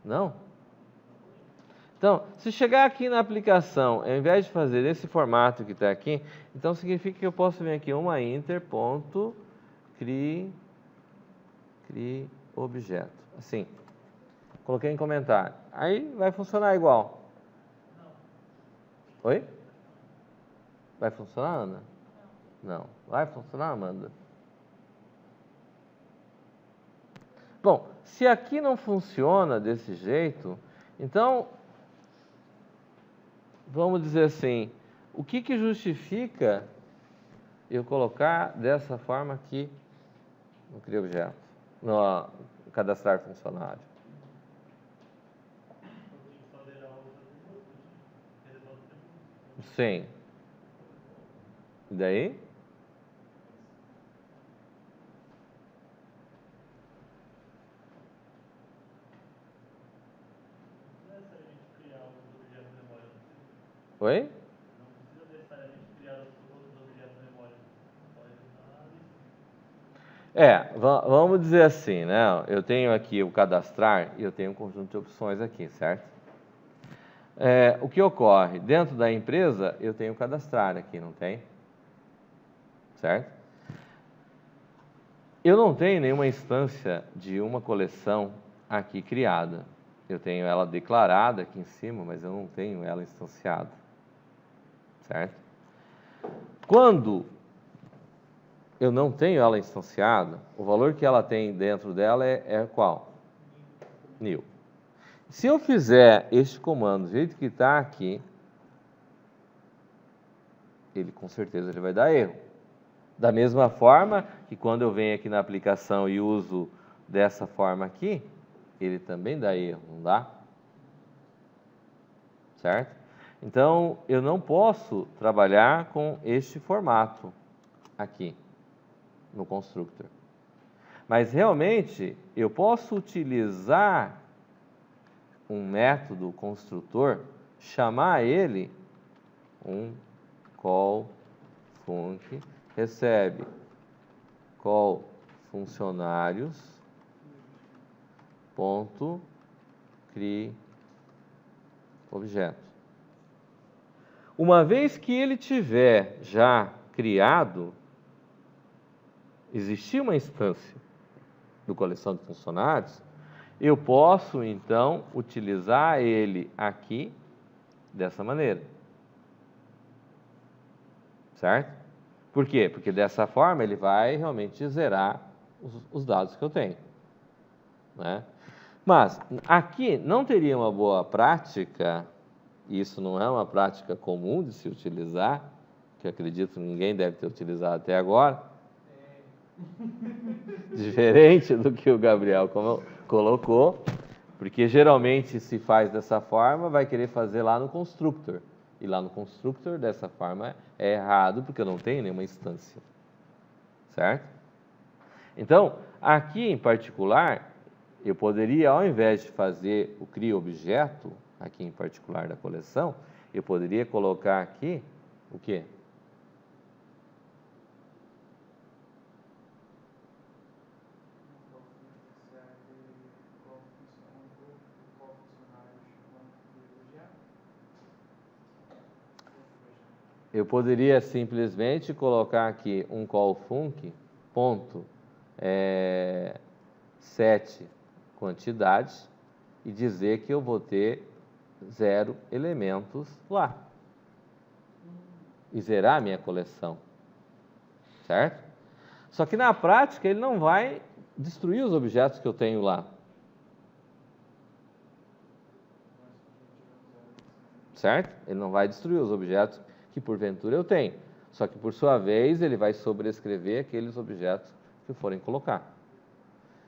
Não? Então, se chegar aqui na aplicação, ao invés de fazer esse formato que está aqui, então significa que eu posso vir aqui uma inter.cri objeto. Assim. Coloquei em comentário. Aí vai funcionar igual. Oi? Vai funcionar, Ana? Não. Vai funcionar, Amanda? Bom, se aqui não funciona desse jeito, então, vamos dizer assim, o que justifica eu colocar dessa forma aqui no Cria Objeto, no cadastrar funcionário? Sim. E daí? Oi? Não precisa necessariamente criar os outros objetos na memória. Pode estar na lista. Vamos dizer assim, né? Eu tenho aqui o cadastrar e eu tenho um conjunto de opções aqui, certo? O que ocorre? Dentro da empresa, eu tenho o cadastrar aqui, não tem? Certo? Eu não tenho nenhuma instância de uma coleção aqui criada. Eu tenho ela declarada aqui em cima, mas eu não tenho ela instanciada. Certo? Quando eu não tenho ela instanciada, o valor que ela tem dentro dela é qual? New. Se eu fizer este comando do jeito que está aqui, ele com certeza ele vai dar erro. Da mesma forma que quando eu venho aqui na aplicação e uso dessa forma aqui, ele também dá erro, não dá? Certo? Então, eu não posso trabalhar com este formato aqui no constructor. Mas realmente eu posso utilizar um método construtor, chamar ele um call func, recebe call funcionários ponto crie objeto. Uma vez que ele tiver já criado, existir uma instância do coleção de funcionários, eu posso então utilizar ele aqui dessa maneira. Certo? Por quê? Porque dessa forma ele vai realmente zerar os dados que eu tenho. Né? Mas aqui não teria uma boa prática, e isso não é uma prática comum de se utilizar, que eu acredito que ninguém deve ter utilizado até agora, diferente do que o Gabriel colocou, porque geralmente se faz dessa forma, vai querer fazer lá no constructor. E lá no constructor, dessa forma, é errado, porque eu não tenho nenhuma instância. Certo? Então, aqui em particular, eu poderia, ao invés de fazer o cria objeto, aqui em particular da coleção, eu poderia colocar aqui o quê? Eu poderia simplesmente colocar aqui um call func, ponto, set quantidade, e dizer que eu vou ter 0 elementos lá. E zerar a minha coleção. Certo? Só que na prática ele não vai destruir os objetos que eu tenho lá. Certo? Ele não vai destruir os objetos que porventura eu tenho. Só que por sua vez ele vai sobrescrever aqueles objetos que forem colocar.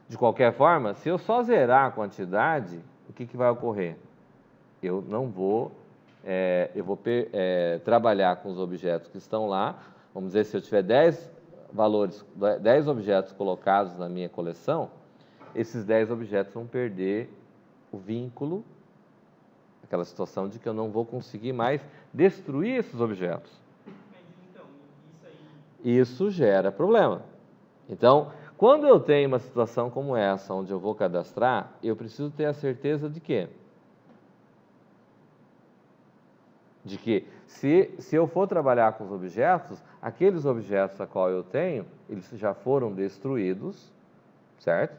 De qualquer forma, se eu só zerar a quantidade, o que vai ocorrer? Eu não vou, trabalhar com os objetos que estão lá. Vamos dizer, se eu tiver 10 objetos colocados na minha coleção, esses 10 objetos vão perder o vínculo aquela situação de que eu não vou conseguir mais destruir esses objetos. Mas então, isso aí. Isso gera problema. Então, quando eu tenho uma situação como essa, onde eu vou cadastrar, eu preciso ter a certeza de quê? De que se eu for trabalhar com os objetos, aqueles objetos a qual eu tenho, eles já foram destruídos, certo?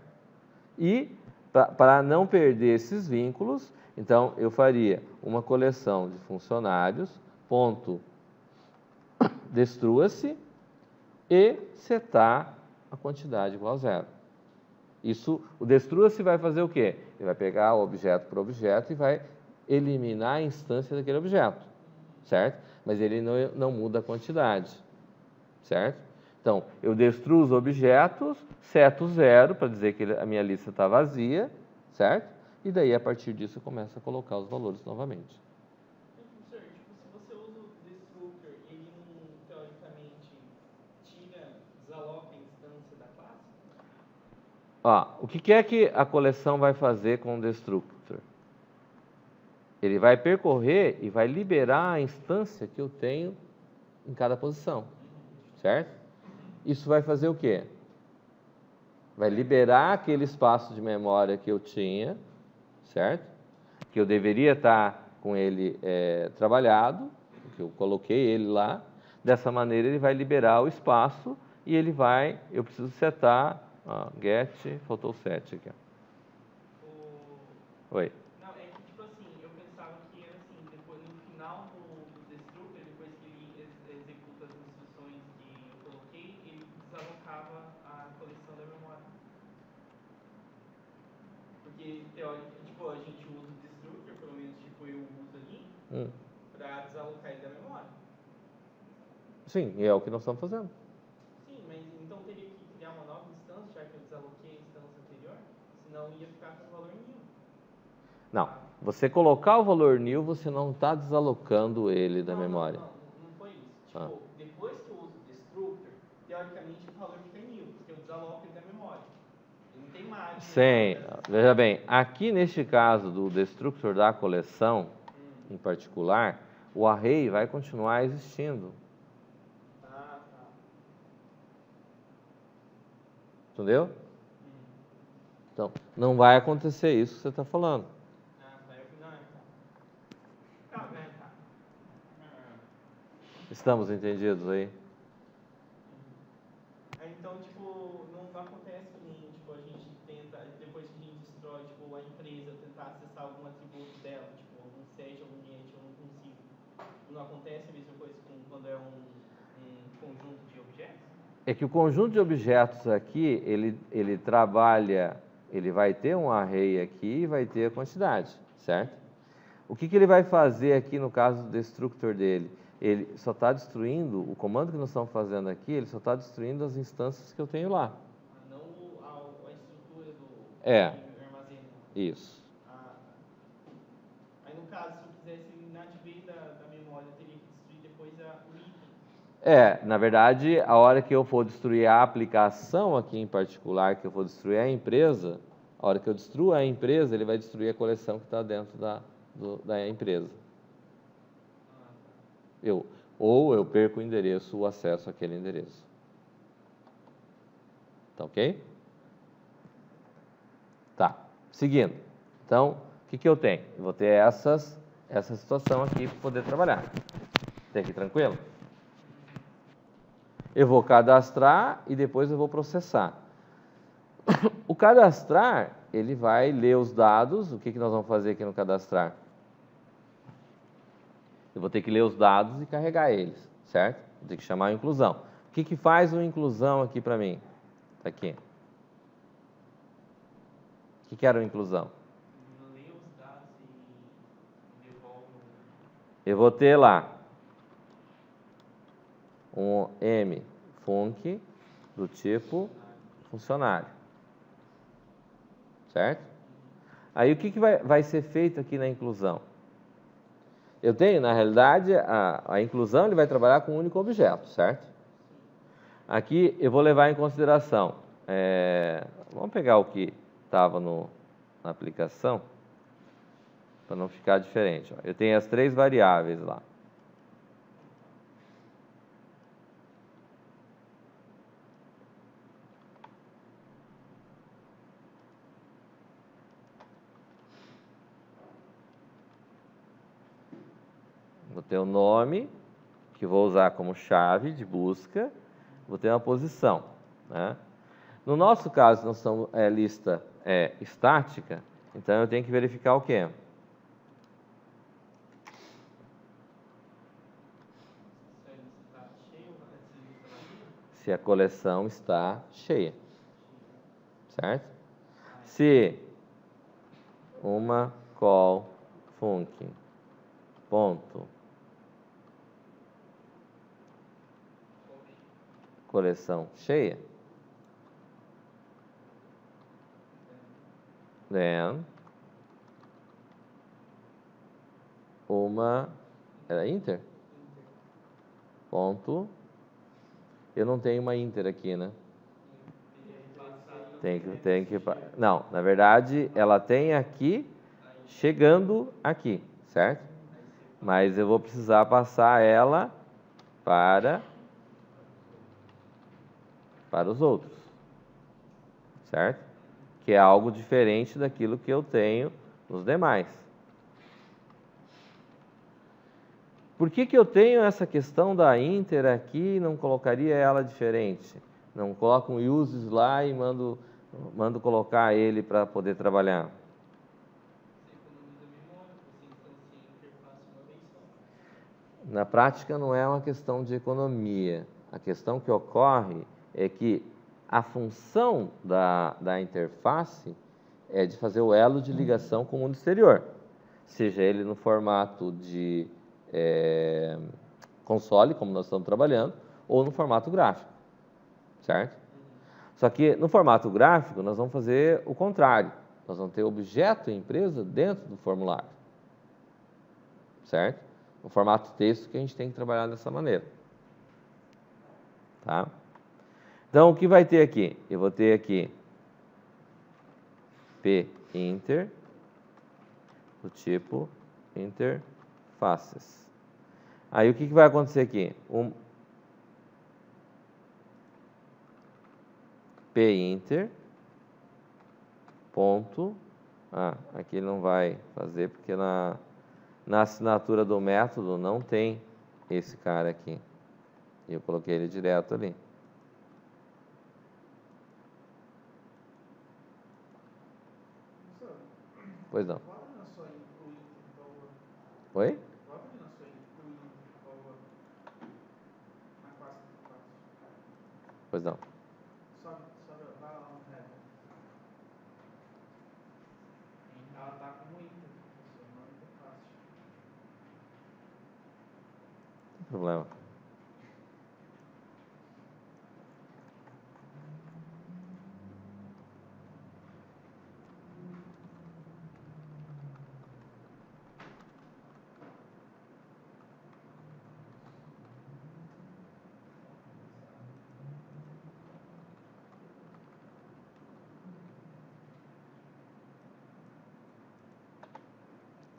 E para não perder esses vínculos, então eu faria uma coleção de funcionários, ponto, destrua-se e setar a quantidade igual a zero. Isso, o destrua-se vai fazer o quê? Ele vai pegar o objeto por objeto e vai eliminar a instância daquele objeto, certo? Mas ele não muda a quantidade, certo? Então, eu destruo os objetos, seto zero, para dizer que a minha lista está vazia, certo? E daí, a partir disso, eu começo a colocar os valores novamente. Professor, tipo, se você usa o destructor, ele não, teoricamente, desaloca a instância da classe? Ó, o que é que a coleção vai fazer com o destructor? Ele vai percorrer e vai liberar a instância que eu tenho em cada posição, certo? Isso vai fazer o quê? Vai liberar aquele espaço de memória que eu tinha, certo? Que eu deveria estar com ele trabalhado, que eu coloquei ele lá. Dessa maneira ele vai liberar o espaço e ele vai, eu preciso setar, get, faltou 7 aqui. Oi. Não, é que tipo assim, eu pensava que era assim, depois no final do destructor, depois que ele executa as instruções que eu coloquei, ele desalocava a coleção da memória. Porque, teoricamente, tipo, a gente usa o destructor, pelo menos tipo eu uso ali, para desalocar ele da memória. Sim, é o que nós estamos fazendo. Sim, mas então teria que criar uma nova instância, já que eu desaloquei a instância anterior, senão ia ficar com o valor nil. Não, você colocar o valor new, você não está desalocando ele da memória. Não foi isso. Tipo, depois que eu uso o destructor, teoricamente o valor fica nil, porque eu desaloco ele da memória. Ele não tem mágica. Sim, veja bem, aqui neste caso do destructor da coleção, em particular, o array vai continuar existindo. Tá. Entendeu? Então, não vai acontecer isso que você está falando. Estamos entendidos aí? Então, tipo, não acontece que nem, tipo, a gente tenta, depois que a gente destrói, tipo, a empresa, tentar acessar algum atributo dela, tipo, algum set, algum get, eu não consigo. Não acontece a mesma coisa quando é um conjunto de objetos? É que o conjunto de objetos aqui, ele trabalha, ele vai ter um array aqui e vai ter a quantidade, certo? O que ele vai fazer aqui no caso do destructor dele? Ele só está destruindo, o comando que nós estamos fazendo aqui, ele só está destruindo as instâncias que eu tenho lá. Não a estrutura do armazém. Isso. Aí no caso, se eu quisesse, na vez da memória, eu teria que destruir depois o item. Na verdade, a hora que eu for destruir a aplicação aqui em particular, que eu for destruir a empresa, a hora que eu destruo a empresa, ele vai destruir a coleção que está dentro da empresa. Ou eu perco o endereço, o acesso àquele endereço. Tá ok? Tá. Seguindo. Então, o que eu tenho? Eu vou ter essa situação aqui para poder trabalhar. Tem aqui tranquilo? Eu vou cadastrar e depois eu vou processar. O cadastrar, ele vai ler os dados. O que nós vamos fazer aqui no cadastrar? Eu vou ter que ler os dados e carregar eles, certo? Vou ter que chamar a inclusão. O que faz uma inclusão aqui para mim? Está aqui. O que era uma inclusão? Lê os dados e devolve. Eu vou ter lá um mfunc do tipo funcionário, certo? Aí o que vai ser feito aqui na inclusão? Eu tenho, na realidade, a inclusão ele vai trabalhar com um único objeto, certo? Aqui eu vou levar em consideração, vamos pegar o que estava na aplicação, para não ficar diferente. Ó. Eu tenho as 3 variáveis lá. Vou ter o nome, que vou usar como chave de busca, vou ter uma posição, né? No nosso caso, nós estamos, lista estática, então eu tenho que verificar o quê? Se a coleção está cheia, certo? Se uma call func ponto coleção cheia, then uma era inter ponto, eu não tenho uma inter aqui, né? Tem que não, na verdade ela tem aqui chegando aqui, certo? Mas eu vou precisar passar ela para os outros, certo? Que é algo diferente daquilo que eu tenho nos demais. Por que eu tenho essa questão da inter aqui e não colocaria ela diferente? Não coloco um uses lá e mando colocar ele para poder trabalhar. Na prática não é uma questão de economia. A questão que ocorre é que a função da interface é de fazer o elo de ligação com o mundo exterior, seja ele no formato de console, como nós estamos trabalhando, ou no formato gráfico, certo? Só que no formato gráfico nós vamos fazer o contrário. Nós vamos ter objeto empresa dentro do formulário, certo? No formato texto que a gente tem que trabalhar dessa maneira, tá? Então, o que vai ter aqui? Eu vou ter aqui pinter do tipo interfaces. Aí, o que vai acontecer aqui? Pinter ponto, aqui não vai fazer porque na assinatura do método não tem esse cara aqui. Eu coloquei ele direto ali. Pois não. Oi? Pois não. Ela tá com o inter, professor, não interface. Não tem problema.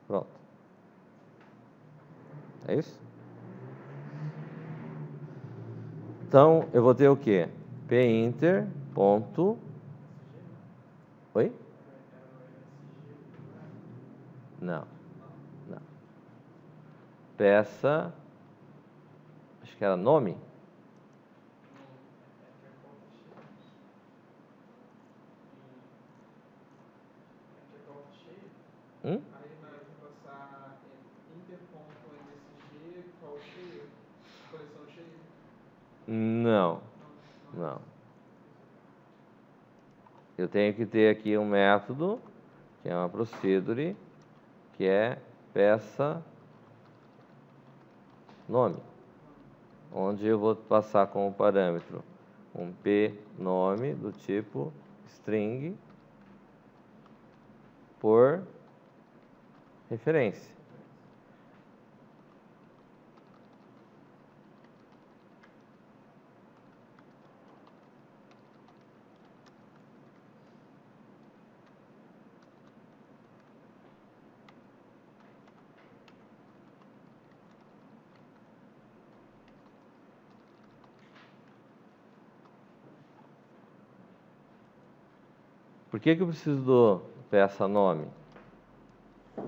Pronto. É isso? Então, eu vou ter o quê? Pinter ponto... Oi? Não. Não. Peça... Acho que era nome? Aí na hora de passar inter.msg, call cheio, coleção cheia? Não. Não. Eu tenho que ter aqui um método, que é uma procedure, que é peça nome, onde eu vou passar como parâmetro um p-nome do tipo string por referência. Por que eu preciso do peça nome? Por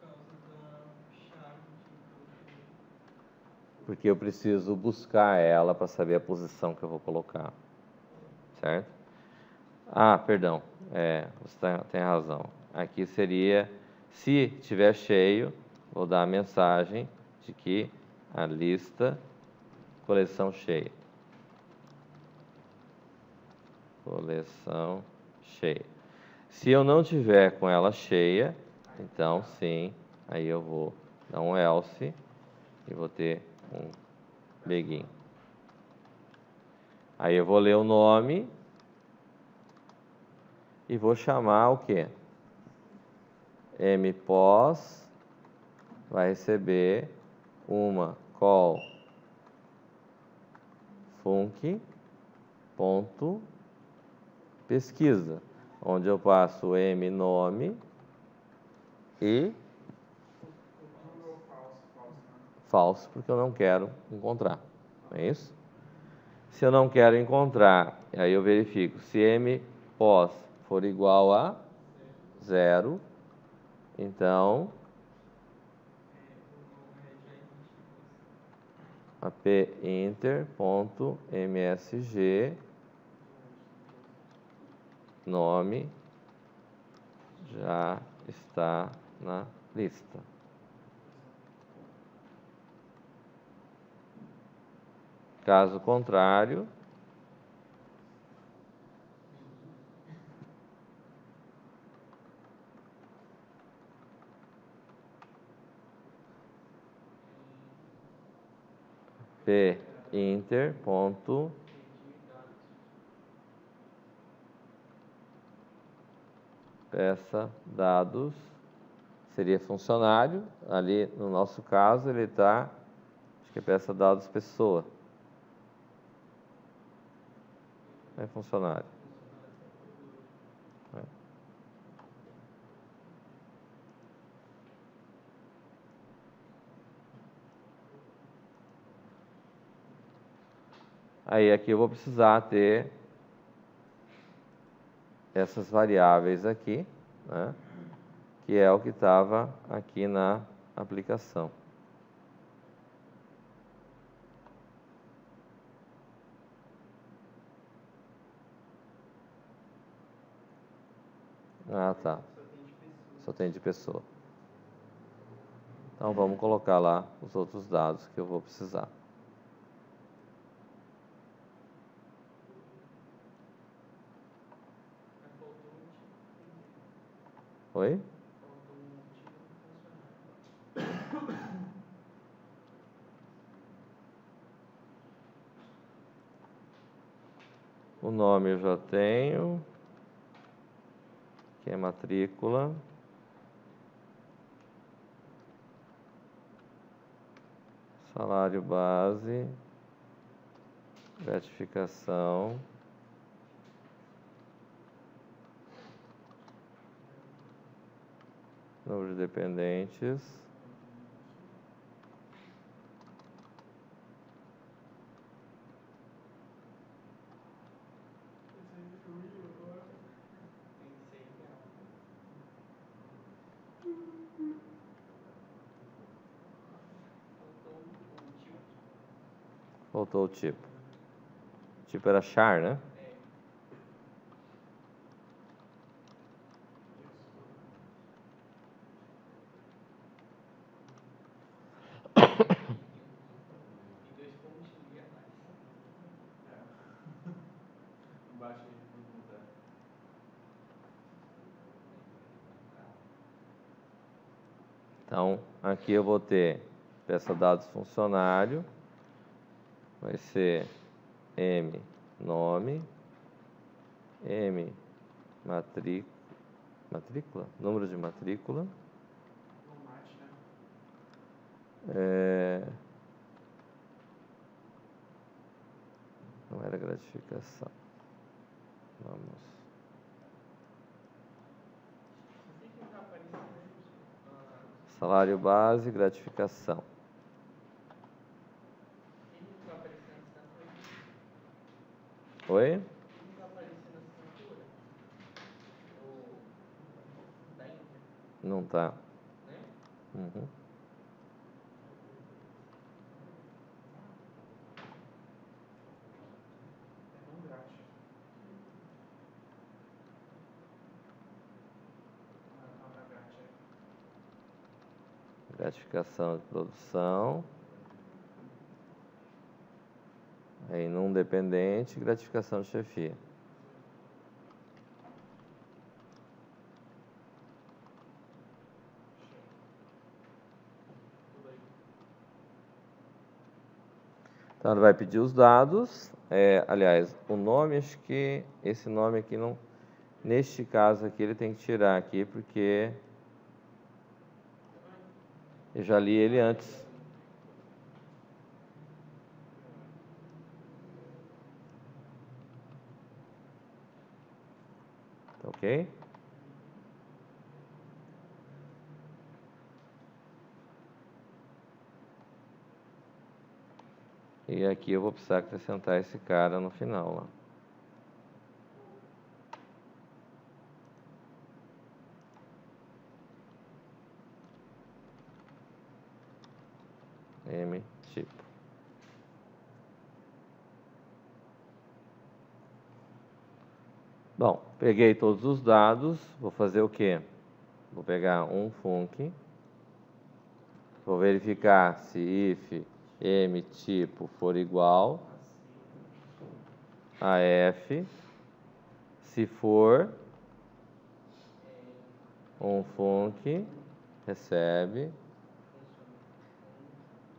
causa da chave de Porque eu preciso buscar ela para saber a posição que eu vou colocar. Certo? Ah, perdão. Você tem razão. Aqui seria, se estiver cheio, vou dar a mensagem de que a lista, coleção cheia. Coleção cheia. Se eu não tiver com ela cheia, então sim, aí eu vou dar um else e vou ter um begin. Aí eu vou ler o nome e vou chamar o quê? Mpos vai receber uma call func.pesquisa, onde eu passo o mnome e falso, porque eu não quero encontrar. É isso? Se eu não quero encontrar, aí eu verifico se mpos for igual a 0, então apinter.msg nome já está na lista. Caso contrário, peça dados seria funcionário. Ali no nosso caso ele está, acho que é peça dados pessoa. É funcionário. Aí aqui eu vou precisar ter essas variáveis aqui, né, que é o que estava aqui na aplicação. Ah, tá. Só tem de pessoa. Então vamos colocar lá os outros dados que eu vou precisar. Oi? O nome eu já tenho, que é matrícula. Salário base, gratificação, número de dependentes, faltou o tipo. O tipo era char, né? Embaixo aí, pergunta. Então, aqui eu vou ter peça dados funcionário, vai ser M nome, M matrícula, número de matrícula, não era gratificação, vamos. Salário base, gratificação. Oi? Não tá. Né? Uhum. É não grátis. A palavra grátis é. Gratificação de produção. Aí, num dependente, gratificação de chefia. Tudo aí. Então, ele vai pedir os dados. Aliás, o nome, acho que esse nome aqui não... Neste caso aqui, ele tem que tirar aqui, porque eu já li ele antes. Tá ok? E aqui eu vou precisar acrescentar esse cara no final lá. M tipo. Bom, peguei todos os dados, vou fazer o quê? Vou pegar um func, vou verificar se if m tipo for igual a f, se for, um func recebe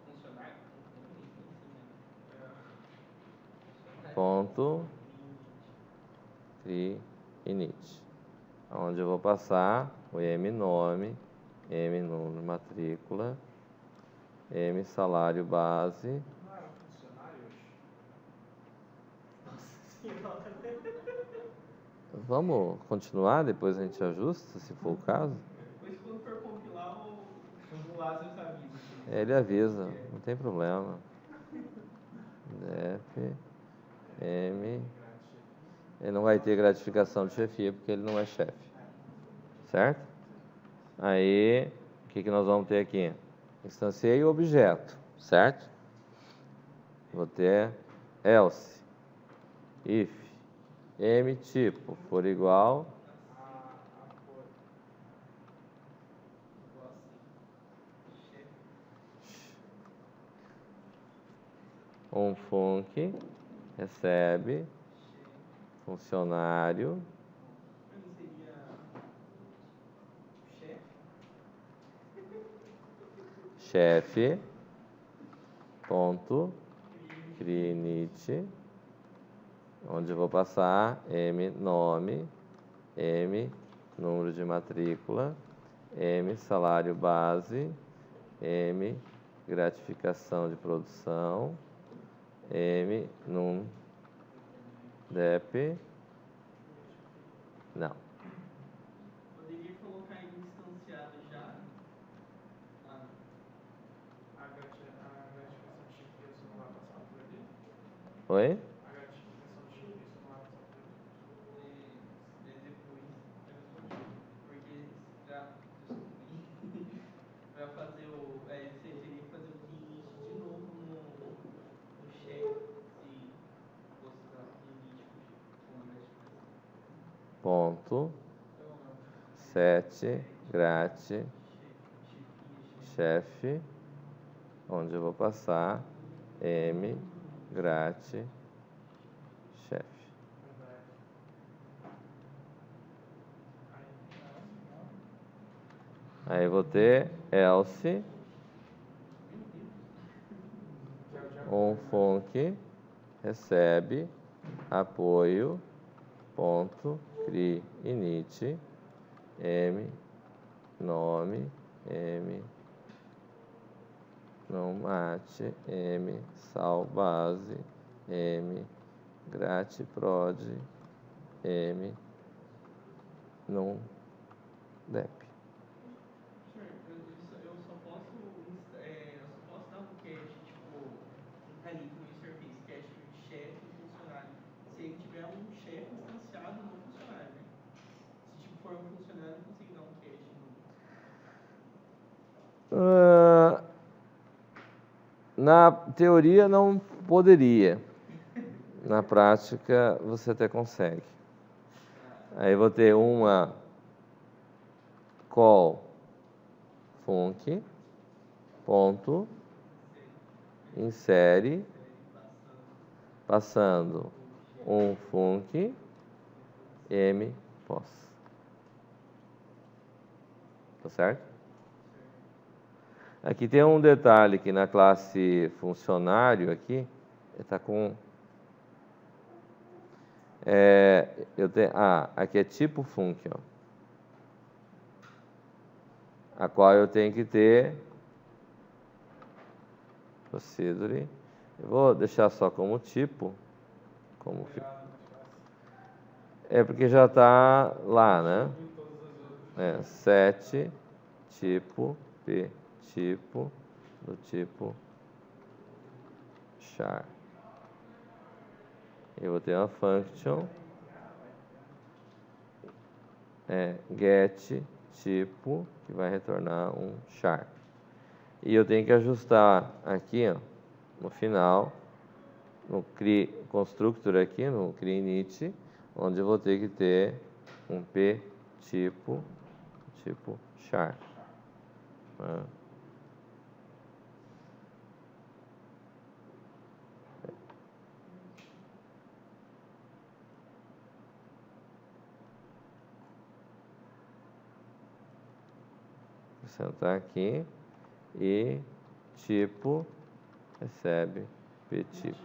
Funcionário? ponto cri init, onde eu vou passar o m nome, m número de matrícula, m salário base. Não eram funcionários? Vamos continuar, depois a gente ajusta, se for o caso. Depois, quando for compilar, o Lázaro avisa. Ele avisa, não tem problema. def m. Ele não vai ter gratificação de chefia porque ele não é chefe. Certo? Aí, o que nós vamos ter aqui? Instanciei o objeto, certo? Vou ter else, if, m tipo for igual um func recebe funcionário Pra mim seria chefe ponto cri init, onde eu vou passar m nome, m número de matrícula, m salário base, m gratificação de produção, m num dep. Não. Poderia colocar ele instanciado já. A gratificação de chefia você não vai passar por ali? Oi? A gratificação de chefia você não vai passar por ali? Depois. Porque pra fazer você teria que fazer o limite de novo no chefe, se fosse usar o limite com a gratificação. Ponto Eu não lembro. set grat chefe, onde eu vou passar m grat chefe. Aí eu vou ter else um func recebe apoio ponto cri init m nome m não mate m sal base m grat prod m não dep. Eu só posso dar um cache, tipo, ali que nem o senhor fez, cache de chefe e funcionário, se ele tiver um chefe instanciado no funcionário, né? Se tipo for um funcionário, eu não consigo dar um cache no. Na teoria não poderia. Na prática você até consegue. Aí eu vou ter uma call func ponto insere passando um func m pos. Tá certo? Aqui tem um detalhe que na classe funcionário aqui está com eu tenho aqui é tipo func, ó, a qual eu tenho que ter procedure. Eu vou deixar só como tipo, como é porque já está lá, né? Set tipo p tipo do tipo char. Eu vou ter uma function get tipo que vai retornar um char. E eu tenho que ajustar aqui, ó, no final, no create constructor aqui, no create init, onde eu vou ter que ter um p tipo char. Sentar aqui e tipo recebe p tipo,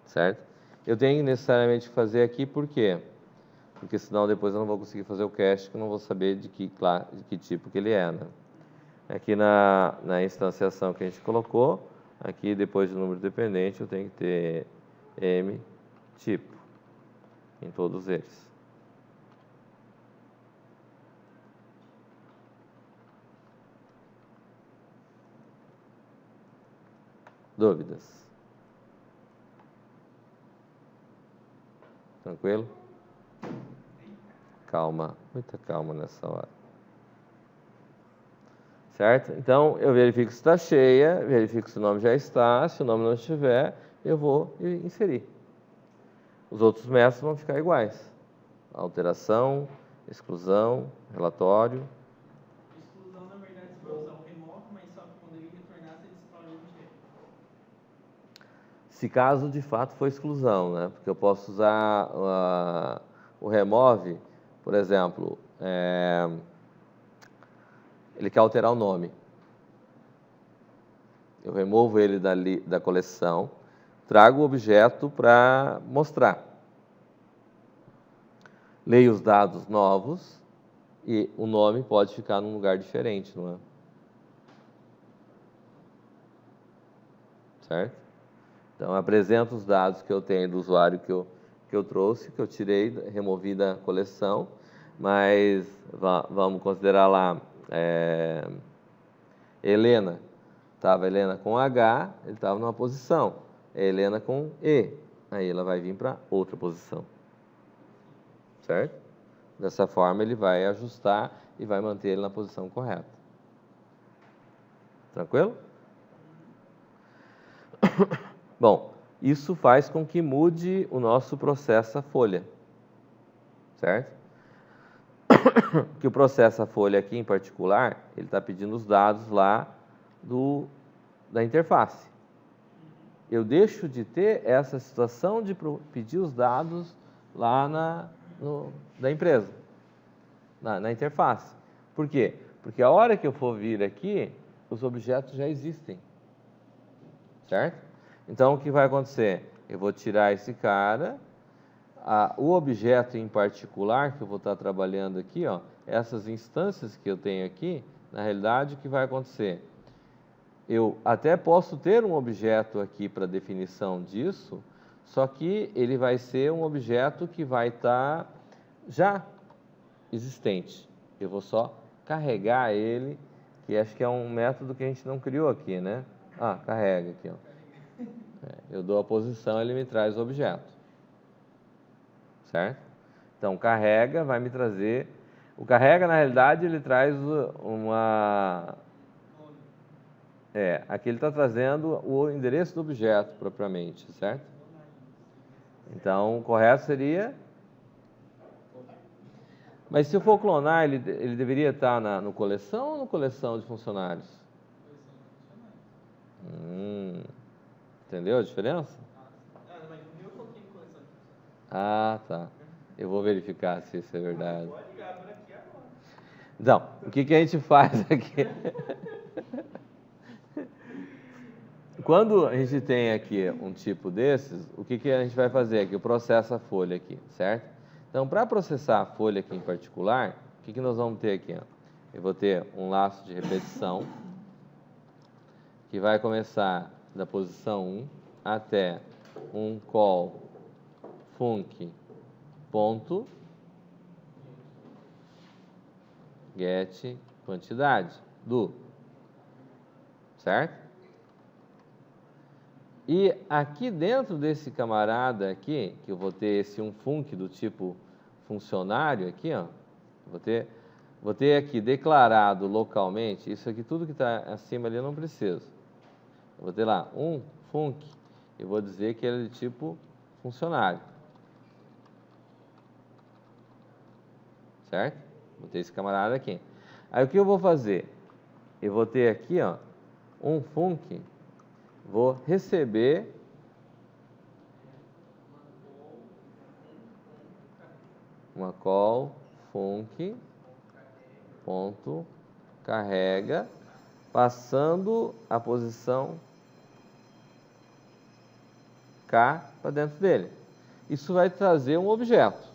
certo? Eu tenho necessariamente que fazer aqui por quê? Porque senão depois eu não vou conseguir fazer o cache, que eu não vou saber de que tipo que ele é, né? Aqui na instanciação que a gente colocou, aqui depois do número dependente eu tenho que ter m tipo em todos eles. Dúvidas? Tranquilo? Calma, muita calma nessa hora. Certo? Então, eu verifico se está cheia, verifico se o nome já está, se o nome não estiver, eu vou inserir. Os outros métodos vão ficar iguais. Alteração, exclusão, relatório. Exclusão, na verdade, você vai usar o remove, mas só que quando ele retornar, você destrói o objeto. Se caso de fato for exclusão, né? Porque eu posso usar o remove, por exemplo, ele quer alterar o nome. Eu removo ele da coleção, trago o objeto para mostrar. Leio os dados novos e o nome pode ficar num lugar diferente, não é? Certo? Então, apresento os dados que eu tenho do usuário que eu trouxe, que eu tirei, removi da coleção, mas vamos considerar lá Helena. Estava Helena com H, ele estava numa posição. Helena com E, aí ela vai vir para outra posição. Certo? Dessa forma, ele vai ajustar e vai manter ele na posição correta. Tranquilo? Bom, isso faz com que mude o nosso processo a folha. Certo? Que o processo a folha aqui em particular, ele está pedindo os dados lá da interface. Eu deixo de ter essa situação de pedir os dados lá da empresa, na interface. Por quê? Porque a hora que eu for vir aqui, os objetos já existem. Certo? Então, o que vai acontecer? Eu vou tirar esse cara, o objeto em particular que eu vou estar trabalhando aqui, ó, essas instâncias que eu tenho aqui, na realidade, o que vai acontecer? Eu até posso ter um objeto aqui para definição disso, só que ele vai ser um objeto que vai estar já existente. Eu vou só carregar ele, que acho que é um método que a gente não criou aqui, né? Carrega aqui, ó. Eu dou a posição, ele me traz o objeto. Certo? Então, carrega vai me trazer... O carrega, na realidade, ele traz Aqui ele está trazendo o endereço do objeto propriamente, certo? Então, o correto seria... Mas se eu for clonar, ele deveria estar no coleção ou no coleção de funcionários? Entendeu a diferença? Mas no meu eu coloquei em coleção de funcionários. Ah, tá. Eu vou verificar se isso é verdade. Pode abrir aqui agora. Então, o que a gente faz aqui? Quando a gente tem aqui um tipo desses, o que a gente vai fazer aqui? Eu processo a folha aqui, certo? Então, para processar a folha aqui em particular, o que nós vamos ter aqui? Ó? Eu vou ter um laço de repetição, que vai começar da posição 1 até um call func ponto get quantidade do, certo? E aqui dentro desse camarada aqui, que eu vou ter esse um func do tipo funcionário aqui, ó, vou ter aqui declarado localmente, isso aqui tudo que está acima ali eu não preciso. Eu vou ter lá um func, eu vou dizer que ele é de tipo funcionário. Certo? Vou ter esse camarada aqui. Aí o que eu vou fazer? Eu vou ter aqui, ó, um func, vou receber uma call func ponto carrega, passando a posição K para dentro dele. Isso vai trazer um objeto.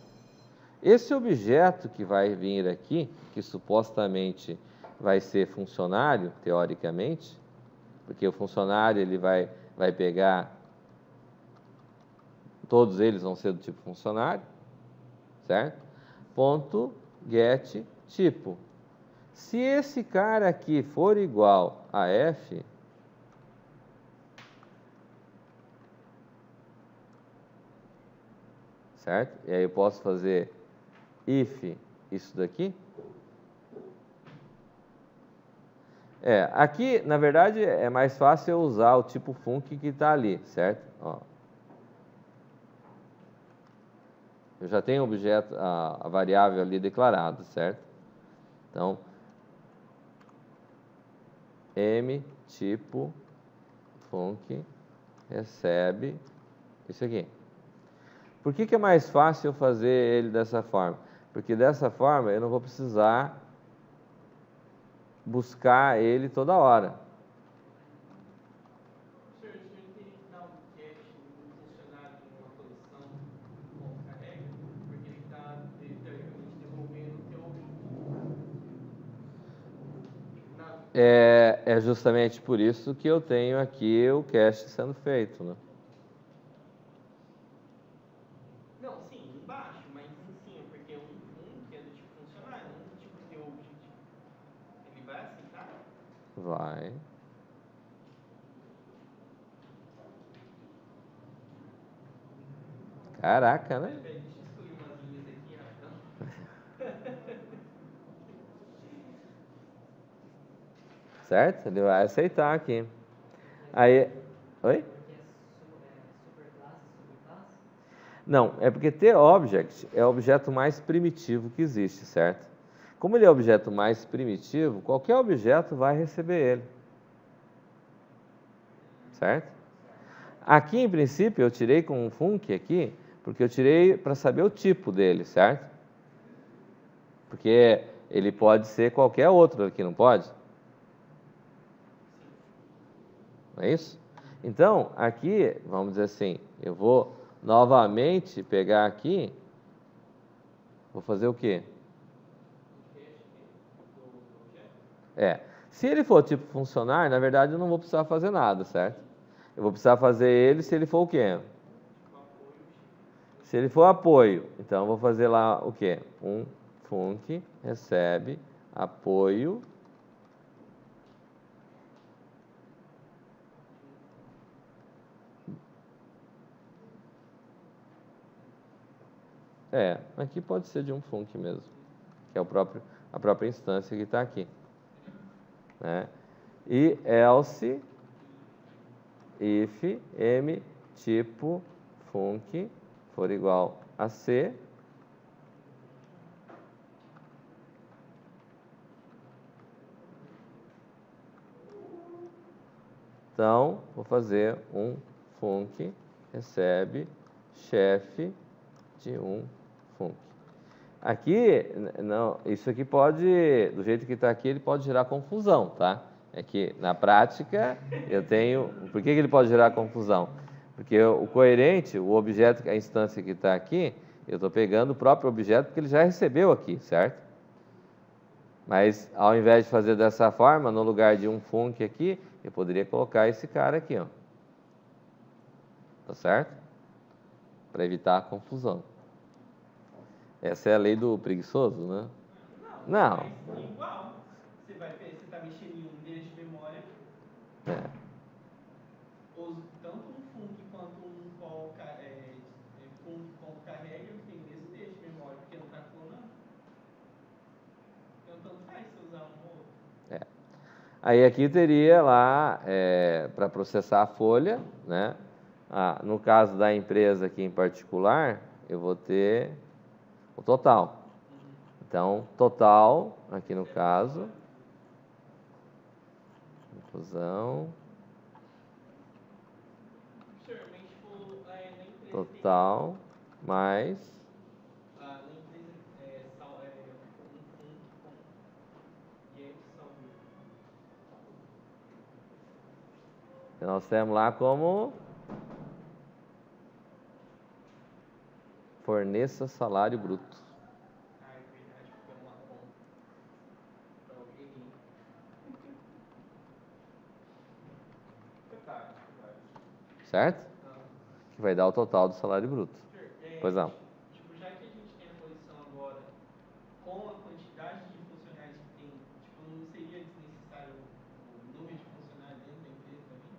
Esse objeto que vai vir aqui, que supostamente vai ser funcionário, teoricamente, porque o funcionário ele vai pegar, todos eles vão ser do tipo funcionário, certo? Ponto get tipo. Se esse cara aqui for igual a F, certo? E aí eu posso fazer if isso daqui. Aqui, na verdade, é mais fácil eu usar o tipo func que está ali, certo? Ó. Eu já tenho o objeto, a variável ali declarada, certo? Então, m tipo func recebe isso aqui. Por que é mais fácil eu fazer ele dessa forma? Porque dessa forma eu não vou precisar buscar ele toda hora. Senhor, o senhor teria que dar um get no funcionário numa posição ponto carrega, porque ele está teoricamente devolvendo o teu objetivo. É justamente por isso que eu tenho aqui o cache sendo feito, né? Não, sim, embaixo, mas em cima, porque um func é do tipo funcionário, não do tipo teu objetivo. Ele vai aceitar? Vai. Caraca, né? Deixa eu excluir umas linhas aqui, rapidão. Certo? Ele vai aceitar aqui. Aí, oi? Não, é porque TObject é o objeto mais primitivo que existe, certo? Como ele é o objeto mais primitivo, qualquer objeto vai receber ele. Certo? Aqui, em princípio, eu tirei com um func aqui, porque eu tirei para saber o tipo dele, certo? Porque ele pode ser qualquer outro aqui, não pode? Não é isso? Então, aqui, vamos dizer assim, eu vou novamente pegar aqui, vou fazer o quê? Se ele for tipo funcionário, na verdade eu não vou precisar fazer nada, certo? Eu vou precisar fazer ele se ele for o quê? Se ele for apoio, então eu vou fazer lá o quê? Um func recebe apoio aqui pode ser de um func mesmo, que é a própria instância que está aqui, né? e else if m tipo func for igual a C, então vou fazer um func recebe chefe de um func. Aqui, não, isso aqui pode, do jeito que está aqui, ele pode gerar confusão, tá? É que, na prática, eu tenho... Por que ele pode gerar confusão? Porque o coerente, o objeto, a instância que está aqui, eu estou pegando o próprio objeto porque ele já recebeu aqui, certo? Mas, ao invés de fazer dessa forma, no lugar de um func aqui, eu poderia colocar esse cara aqui, ó. Tá certo? Para evitar a confusão. Essa é a lei do preguiçoso, né? Não. Mas igual. Você está mexendo em um endereço de memória. É. Tanto um func quanto um call carrega tem o mesmo endereço de memória, porque não está clonando. Então, tanto faz se usar um ou outro. É. Aí aqui teria lá, para processar a folha, né? No caso da empresa aqui em particular, eu vou ter o total. Então, total, aqui no caso, inclusão, total, mais, na empresa um func com get salve. nós temos lá como forneça salário bruto. Ah, é verdade, porque é uma conta para alguém. Certo? Que vai dar o total do salário bruto. Pois não. Tipo, já que a gente tem a posição agora, com a quantidade de funcionários que tem, tipo, não seria desnecessário o número de funcionários dentro da empresa também?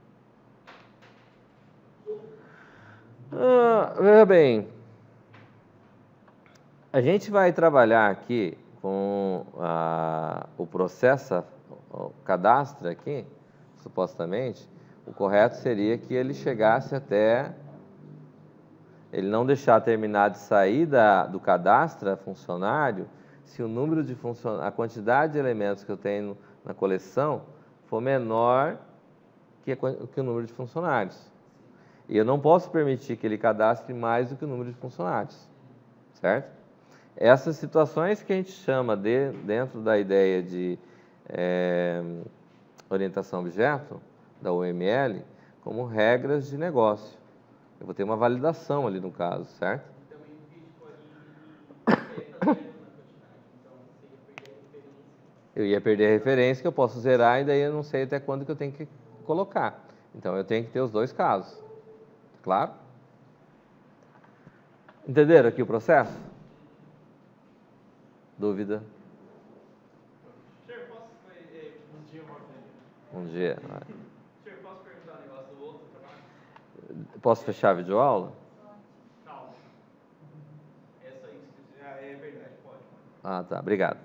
Veja bem, a gente vai trabalhar aqui com o processo, o cadastro aqui, supostamente, o correto seria que ele chegasse até, ele não deixar terminar de sair do cadastro funcionário, se o número de a quantidade de elementos que eu tenho na coleção for menor que o número de funcionários. E eu não posso permitir que ele cadastre mais do que o número de funcionários, certo? Essas situações que a gente chama dentro da ideia de orientação a objeto, da UML, como regras de negócio. Eu vou ter uma validação ali no caso, certo? Também o crítico ali afeta zero na quantidade, então você ia perder a referência. Eu ia perder a referência que eu posso zerar e daí eu não sei até quando que eu tenho que colocar. Então eu tenho que ter os dois casos. Claro? Entenderam aqui o processo? Dúvida? Senhor, posso... Bom dia, Marcelo. Bom dia. Senhor, posso perguntar um negócio do outro trabalho? Posso fechar a videoaula? Calma. É só isso. É verdade, pode. Ah, tá. Obrigado.